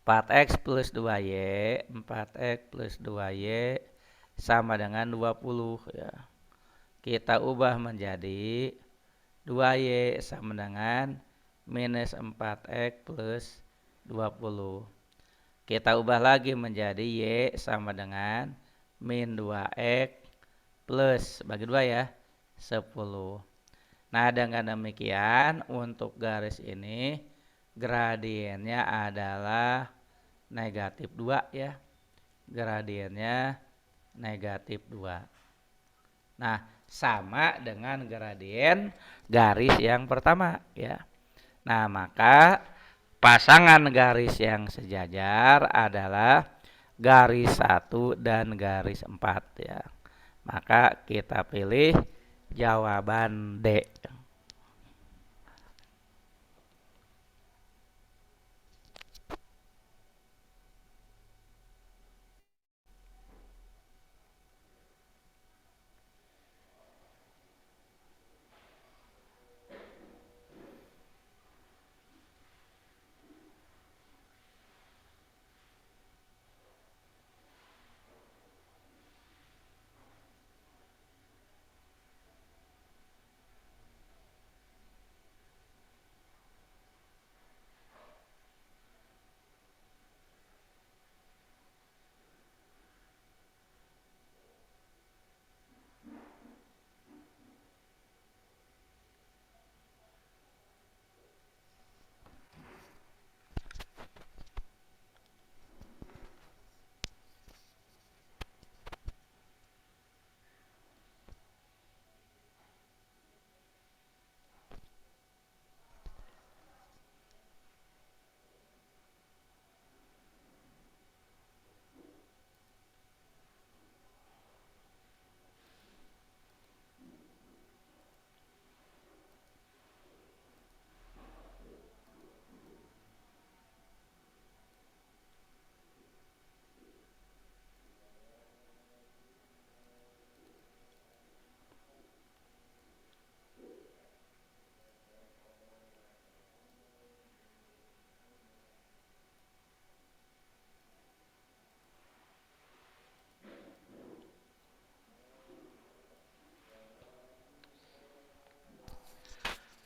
4x plus 2y, 4x plus 2y sama dengan 20 ya. Kita ubah menjadi 2y sama dengan minus 4x plus 20. Kita ubah lagi menjadi y sama dengan min 2x plus bagi 2 ya, 10. Nah, dengan demikian untuk garis ini gradiennya adalah negatif 2 ya. Gradiennya negatif 2. Nah, sama dengan gradien garis yang pertama ya. Nah, maka pasangan garis yang sejajar adalah garis 1 dan garis 4 ya. Maka kita pilih jawaban D.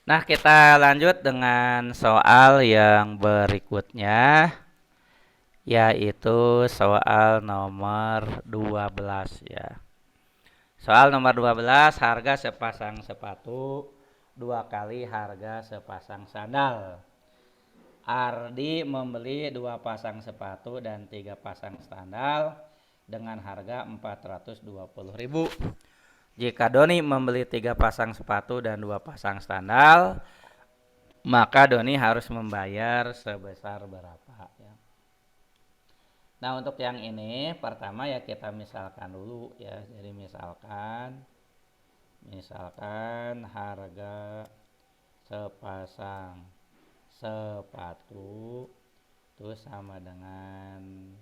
Nah, kita lanjut dengan soal yang berikutnya, yaitu soal nomor 12 ya. Soal nomor 12, harga sepasang sepatu 2 kali harga sepasang sandal. Ardi membeli 2 pasang sepatu dan 3 pasang sandal dengan harga 420.000. Jika Doni membeli 3 pasang sepatu dan 2 pasang sandal, maka Doni harus membayar sebesar berapa ya. Nah, untuk yang ini pertama ya kita misalkan dulu ya. Jadi misalkan harga sepasang sepatu itu sama dengan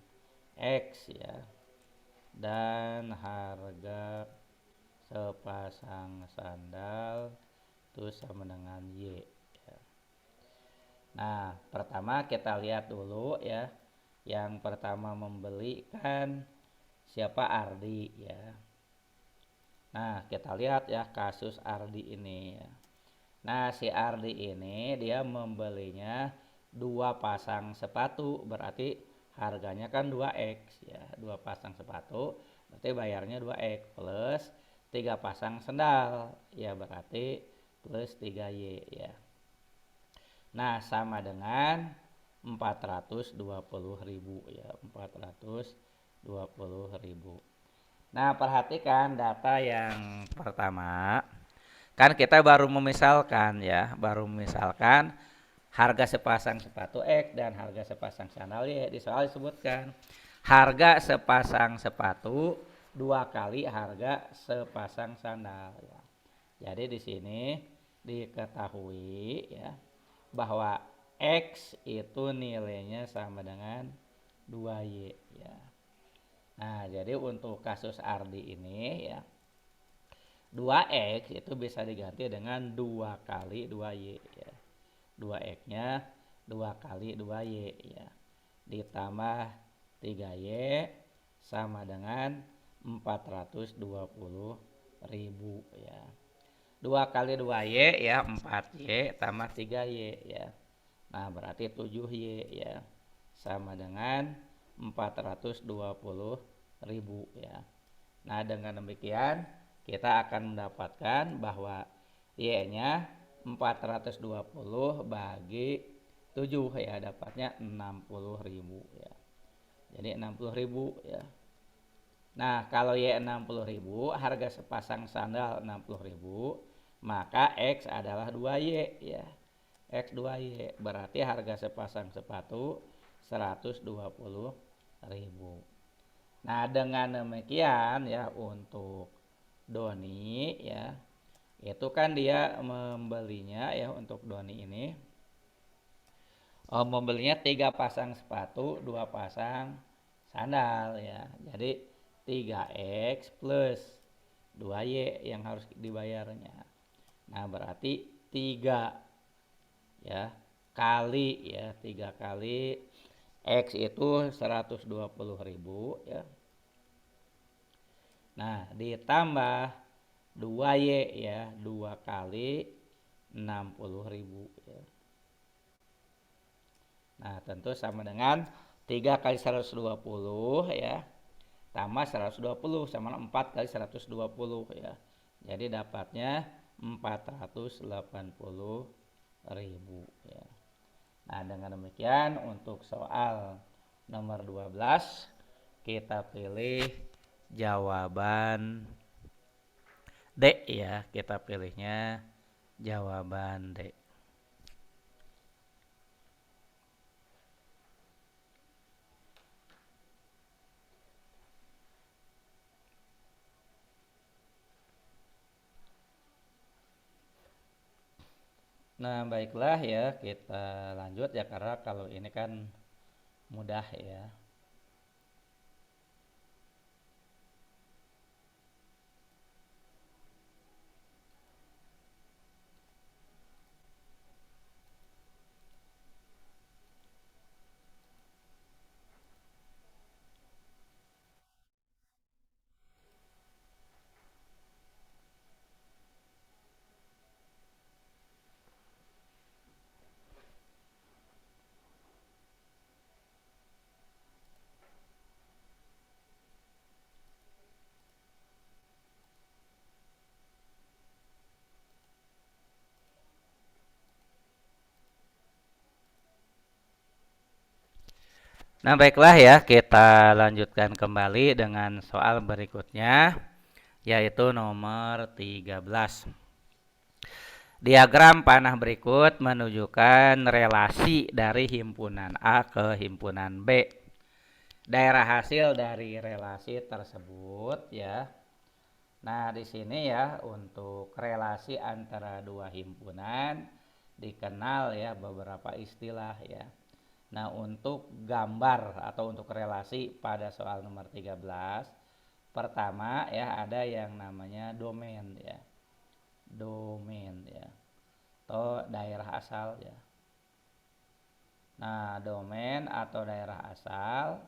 X ya, dan harga sepasang sandal itu sama dengan Y ya. Nah, pertama kita lihat dulu ya. Yang pertama membeli kan siapa? Ardi ya. Nah, kita lihat ya kasus Ardi ini ya. Nah, si Ardi ini dia membelinya 2 pasang sepatu, berarti harganya kan 2X ya. 2 pasang sepatu berarti bayarnya 2X plus 3 pasang sendal ya, berarti plus 3Y ya. Nah, sama dengan 420.000 ya, 420.000. Nah, perhatikan data yang pertama. Kan kita baru memisalkan ya, harga sepasang sepatu X dan harga sepasang sandal Y. Di soal disebutkan harga sepasang sepatu 2 kali harga sepasang sandal ya. Jadi di sini diketahui ya bahwa X itu nilainya sama dengan 2Y ya. Nah, jadi untuk kasus Ardi ini ya, 2X itu bisa diganti dengan 2 kali 2Y ya. 2X-nya 2 kali 2Y ya. Ditambah 3Y sama dengan 420.000 ya. 2 kali 2Y ya 4Y tambah 3Y ya. Nah, berarti 7Y ya. Sama dengan 420.000 ya. Nah, dengan demikian kita akan mendapatkan bahwa Y-nya 420 bagi 7 ya, dapatnya 60.000 ya. Jadi 60.000 ya. Nah, kalau Y 60.000, harga sepasang sandal 60.000, maka X adalah 2Y ya. X 2Y berarti harga sepasang sepatu 120.000. Nah, dengan demikian ya untuk Doni ya. Itu kan dia membelinya ya untuk Doni ini. Membelinya 3 pasang sepatu, 2 pasang sandal ya. Jadi 3X plus 2Y yang harus dibayarnya. Nah, berarti 3 ya kali ya 3 kali X itu 120.000 ya. Nah, ditambah 2Y ya, 2 kali 60.000 ya. Nah, tentu sama dengan 3 kali 120 ya, tambah 120 sama 4 kali 120 ya. Jadi dapatnya 480.000 ya. Nah, dengan demikian untuk soal nomor 12 kita pilih jawaban D ya, kita pilihnya jawaban D. Nah, baiklah ya, kita lanjut ya karena kalau ini kan mudah ya. Nah, baiklah ya, kita lanjutkan kembali dengan soal berikutnya, yaitu nomor 13. Diagram panah berikut menunjukkan relasi dari himpunan A ke himpunan B. Daerah hasil dari relasi tersebut ya. Nah, di sini ya untuk relasi antara dua himpunan dikenal ya beberapa istilah ya. Nah, untuk gambar atau untuk relasi pada soal nomor 13, pertama ya ada yang namanya domain ya. Domain ya. Atau daerah asal ya. Nah, domain atau daerah asal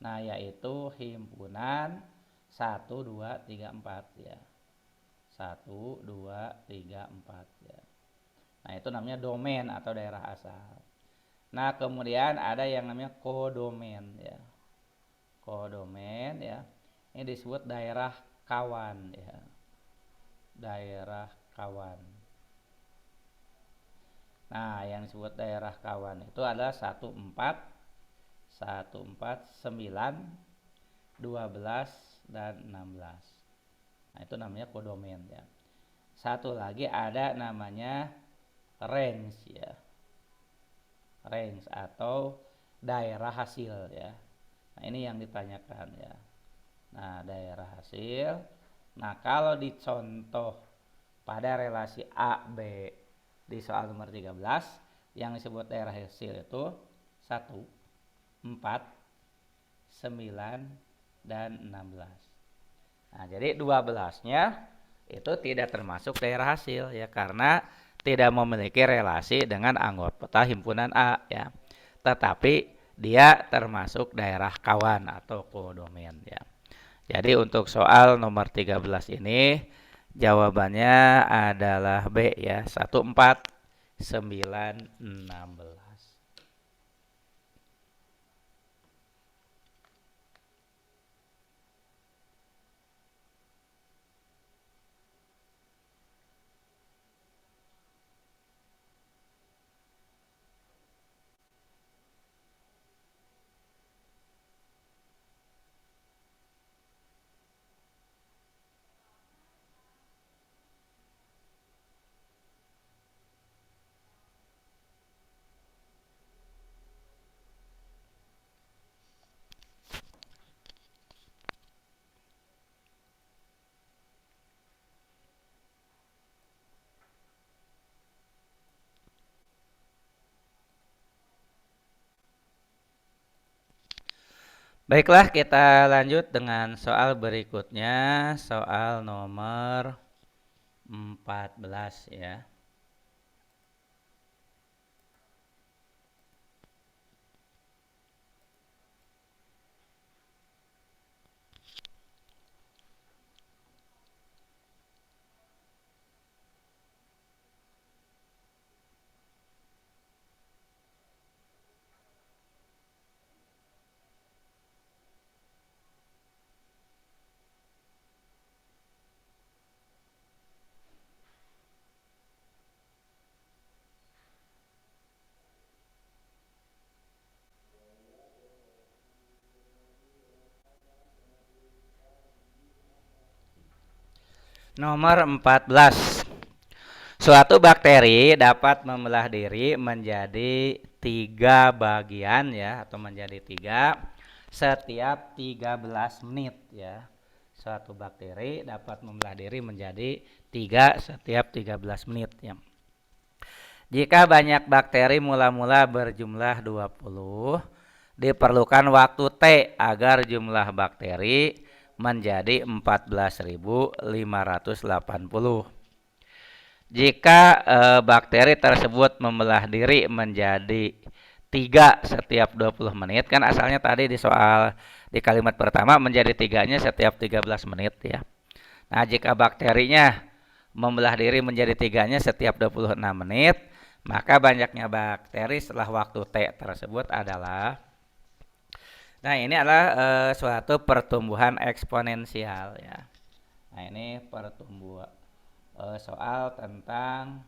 nah yaitu himpunan 1 2 3 4 ya. 1 2 3 4 ya. Nah, itu namanya domain atau daerah asal. Nah, kemudian ada yang namanya kodomen ya. Kodomen ya. Ini disebut daerah kawan ya. Daerah kawan. Nah, yang disebut daerah kawan itu adalah 14, 9, 12 dan 16. Nah, itu namanya kodomen ya. Satu lagi ada namanya range ya. Range atau daerah hasil ya. Nah, ini yang ditanyakan ya. Nah, daerah hasil. Nah, kalau dicontoh pada relasi A, B di soal nomor 13, yang disebut daerah hasil itu 1, 4, 9, dan 16. Nah, jadi 12-nya itu tidak termasuk daerah hasil ya karena tidak memiliki relasi dengan anggota himpunan A ya. Tetapi dia termasuk daerah kawan atau kodomen ya. Jadi untuk soal nomor 13 ini jawabannya adalah B ya, 1, 4, 9, 16. Baiklah, kita lanjut dengan soal berikutnya, soal nomor 14 ya. Nomor 14. Suatu bakteri dapat membelah diri menjadi 3 bagian ya, atau menjadi 3 setiap 13 menit ya. Suatu bakteri dapat membelah diri menjadi 3 setiap 13 menit ya. Jika banyak bakteri mula-mula berjumlah 20, diperlukan waktu T agar jumlah bakteri menjadi 14.580. Jika bakteri tersebut membelah diri menjadi 3 setiap 20 menit, kan asalnya tadi di soal di kalimat pertama menjadi 3-nya setiap 13 menit ya. Nah, jika bakterinya membelah diri menjadi 3-nya setiap 26 menit, maka banyaknya bakteri setelah waktu T tersebut adalah, nah ini adalah suatu pertumbuhan eksponensial ya. Nah, ini pertumbuhan soal tentang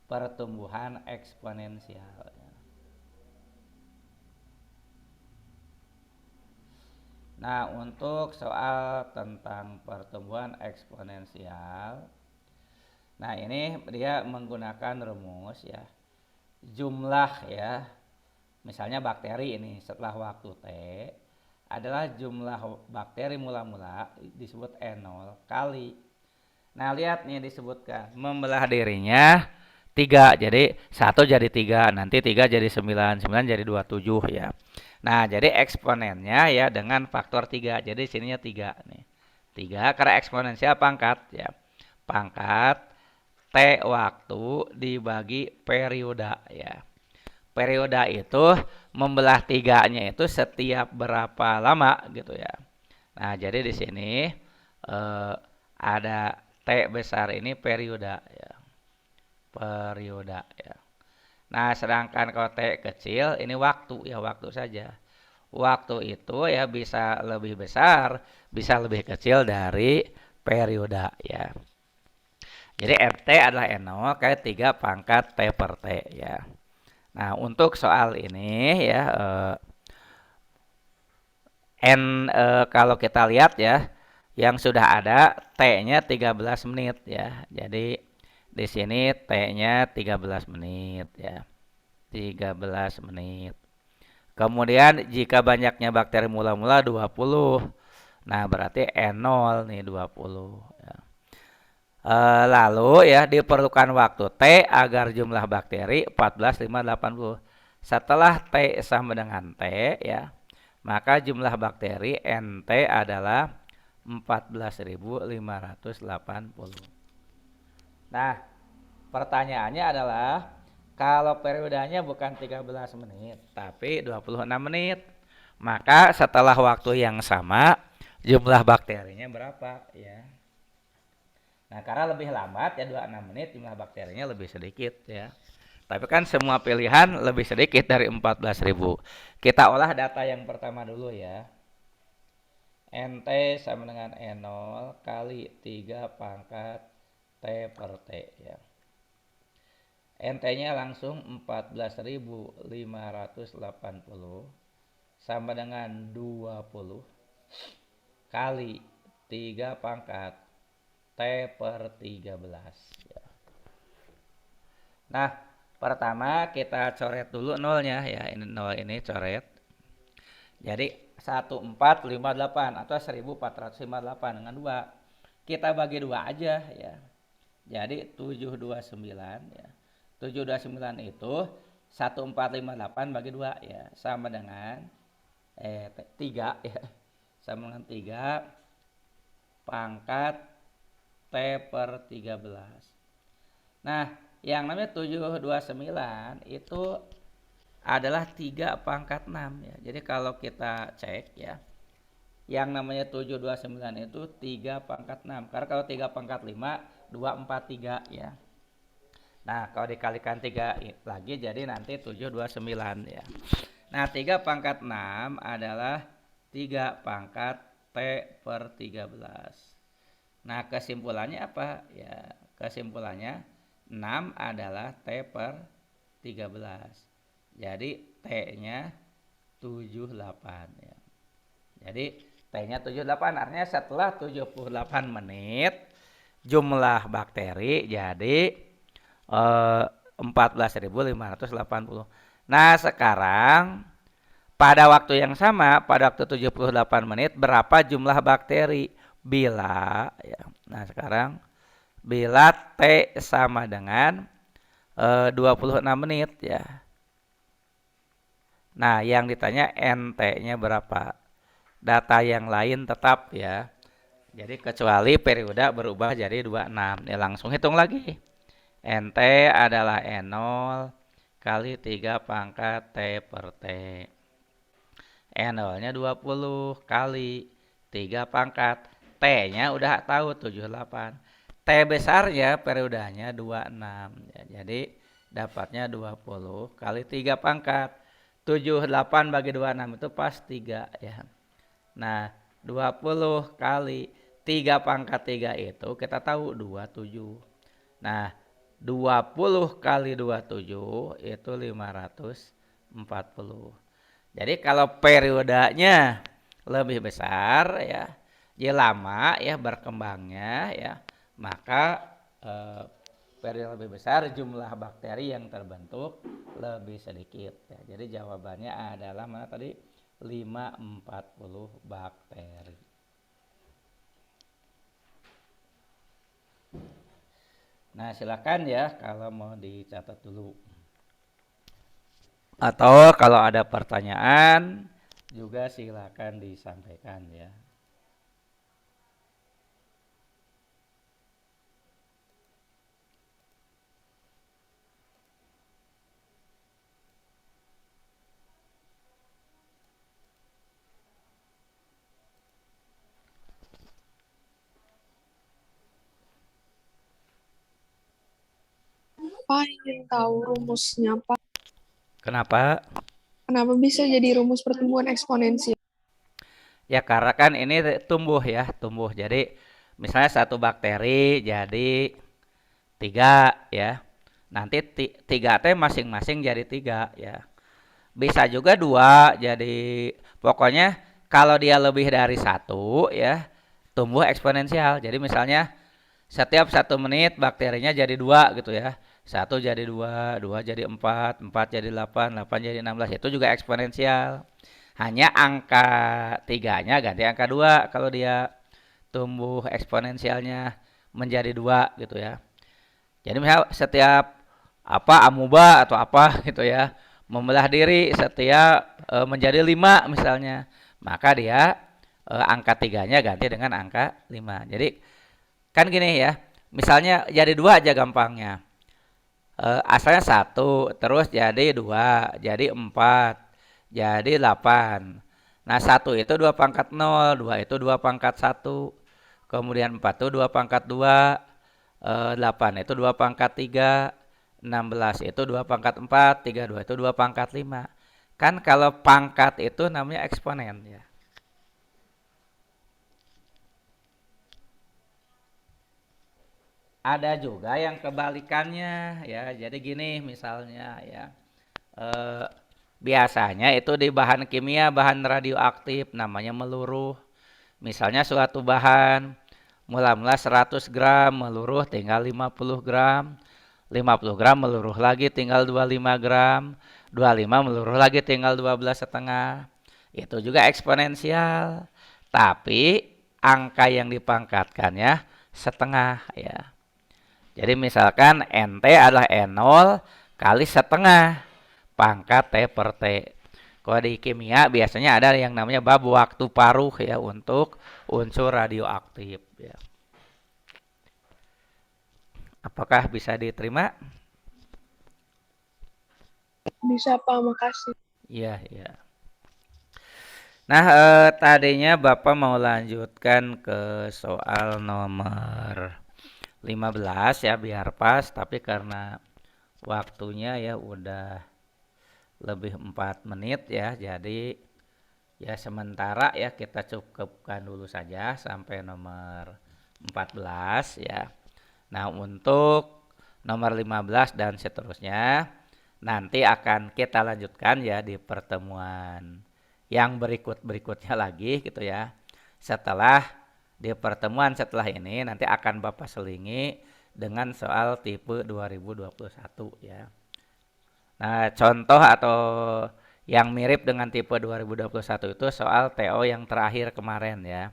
pertumbuhan eksponensial ya. Nah, untuk soal tentang pertumbuhan eksponensial, nah ini dia menggunakan rumus ya. Jumlah ya, misalnya bakteri ini setelah waktu T adalah jumlah bakteri mula-mula disebut N0 kali. Nah, lihat nih disebutkan membelah dirinya 3, jadi 1 jadi 3, nanti 3 jadi 9, 9 jadi 27 ya. Nah, jadi eksponennya ya dengan faktor 3, jadi sininya 3 nih. 3 karena eksponensial pangkat ya. Pangkat T waktu dibagi periode ya. Periode itu membelah 3-nya itu setiap berapa lama gitu ya. Nah, jadi di sini ada T besar ini periode ya. Periode ya. Nah, sedangkan kalau T kecil ini waktu ya, waktu saja. Waktu itu ya bisa lebih besar, bisa lebih kecil dari periode ya. Jadi RT adalah N0 kali 3 pangkat T per T ya. Nah, untuk soal ini ya kalau kita lihat ya, yang sudah ada T-nya 13 menit ya. Jadi di sini T-nya 13 menit ya. 13 menit. Kemudian jika banyaknya bakteri mula-mula 20. Nah, berarti N0 nih 20 ya. Lalu ya diperlukan waktu T agar jumlah bakteri 14.580. Setelah T sama dengan T ya, maka jumlah bakteri NT adalah 14.580. Nah, pertanyaannya adalah kalau periodenya bukan 13 menit, tapi 26 menit, maka setelah waktu yang sama jumlah bakterinya berapa ya? Nah, karena lebih lambat ya 26 menit jumlah bakterinya lebih sedikit ya. Tapi kan semua pilihan lebih sedikit dari 14.000. Kita olah data yang pertama dulu ya. NT sama dengan N0 kali 3 pangkat T per T ya. NT-nya langsung 14.580 sama dengan 20 kali 3 pangkat T per 13 ya. Nah, pertama kita coret dulu nolnya ya. Ini nol ini coret. Jadi 1458 atau 1458 dengan 2. Kita bagi 2 aja ya. Jadi 729 ya. 729 itu 1458 bagi 2 ya, sama dengan 3 ya. Sama dengan 3 pangkat T per 13. Nah, yang namanya 729 itu adalah 3 pangkat 6 ya. Jadi kalau kita cek ya, yang namanya 729 itu 3 pangkat 6. Karena kalau 3 pangkat 5, 243 ya. Nah, kalau dikalikan 3 lagi jadi nanti 729 ya. Nah, 3 pangkat 6 adalah 3 pangkat T per 13. Nah, kesimpulannya apa? Ya, kesimpulannya 6 adalah T per 13. Jadi T-nya 78 ya. Jadi T-nya 78 artinya setelah 78 menit jumlah bakteri jadi 14.580. Nah, sekarang pada waktu yang sama, pada waktu 78 menit berapa jumlah bakteri? Bila ya. Nah, sekarang bila T sama dengan 26 menit ya. Nah, yang ditanya NT-nya berapa? Data yang lain tetap ya. Jadi kecuali periode berubah jadi 26. Ya, langsung hitung lagi. NT adalah N0 kali 3 pangkat T per T. N0-nya 20 kali 3 pangkat. T-nya udah tahu 78. T besarnya periodanya 26. Ya, jadi dapatnya 20 kali 3 pangkat. 78 bagi 26 itu pas 3 ya. Nah, 20 kali 3 pangkat 3 itu kita tahu 27. Nah, 20 kali 27 itu 540. Jadi kalau periodenya lebih besar ya, dia lama ya berkembangnya ya, maka periode lebih besar jumlah bakteri yang terbentuk lebih sedikit ya. Jadi jawabannya adalah mana tadi? 540 bakteri. Nah, silakan ya kalau mau dicatat dulu. Atau kalau ada pertanyaan juga silakan disampaikan ya. Pak ingin tahu rumusnya, Pak. Kenapa? Kenapa bisa jadi rumus pertumbuhan eksponensial? Ya karena kan ini tumbuh ya, tumbuh. Jadi misalnya satu bakteri jadi 3 ya. Nanti 3 T masing-masing jadi 3 ya. Bisa juga 2 jadi pokoknya kalau dia lebih dari 1 ya, tumbuh eksponensial. Jadi misalnya setiap 1 menit bakterinya jadi 2 gitu ya. 1 jadi 2, 2 jadi 4, 4 jadi 8, 8 jadi 16. Itu juga eksponensial. Hanya angka 3-nya ganti angka 2 kalau dia tumbuh eksponensialnya menjadi 2 gitu ya. Jadi misalnya setiap amuba atau apa gitu ya, membelah diri setiap menjadi 5 misalnya, maka dia angka 3-nya ganti dengan angka 5. Jadi kan gini ya, misalnya jadi 2 aja gampangnya. Asalnya 1, terus jadi 2, jadi 4, jadi 8. Nah, 1 itu 2 pangkat 0, 2 itu 2 pangkat 1. Kemudian 4 itu 2 pangkat 2, 8 itu 2 pangkat 3, 16 itu 2 pangkat 4, 32 itu 2 pangkat 5. Kan kalau pangkat itu namanya eksponen ya. Ada juga yang kebalikannya ya. Jadi gini misalnya ya. Biasanya itu di bahan kimia, bahan radioaktif namanya meluruh. Misalnya suatu bahan mula-mula 100 gram meluruh tinggal 50 gram. 50 gram meluruh lagi tinggal 25 gram. 25 meluruh lagi tinggal 12,5. Itu juga eksponensial. Tapi angka yang dipangkatkannya setengah ya. Jadi misalkan NT adalah N0 kali setengah pangkat T per T. Kalau di kimia biasanya ada yang namanya bab waktu paruh ya untuk unsur radioaktif ya. Apakah bisa diterima? Bisa, Pak. Makasih. Iya, iya. Nah, tadinya Bapak mau lanjutkan ke soal nomor 15 ya biar pas, tapi karena waktunya ya udah lebih 4 menit ya, jadi ya sementara ya kita cukupkan dulu saja sampai nomor 14 ya. Nah, untuk nomor 15 dan seterusnya nanti akan kita lanjutkan ya di pertemuan yang berikutnya lagi gitu ya. Setelah di pertemuan setelah ini nanti akan Bapak selingi dengan soal tipe 2021 ya. Nah, contoh atau yang mirip dengan tipe 2021 itu soal TO yang terakhir kemarin ya.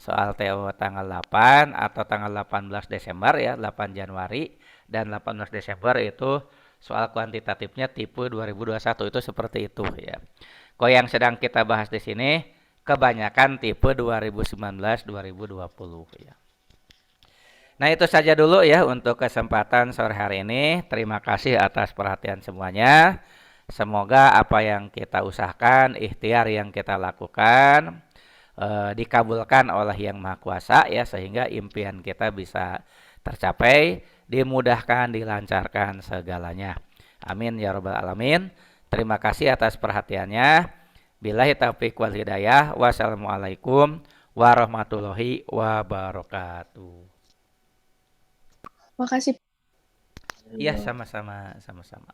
Soal TO tanggal 8 atau tanggal 18 Desember ya, 8 Januari dan 18 Desember itu soal kuantitatifnya tipe 2021 itu seperti itu ya. Kok yang sedang kita bahas di sini kebanyakan tipe 2019-2020 ya. Nah, itu saja dulu ya untuk kesempatan sore hari ini. Terima kasih atas perhatian semuanya. Semoga apa yang kita usahakan, ikhtiar yang kita lakukan dikabulkan oleh Yang Maha Kuasa ya sehingga impian kita bisa tercapai, dimudahkan, dilancarkan segalanya. Amin ya rabbal alamin. Terima kasih atas perhatiannya. Billahi taufiq wal hidayah. Wassalamualaikum warahmatullahi wabarakatuh. Makasih. Iya, sama-sama, sama-sama.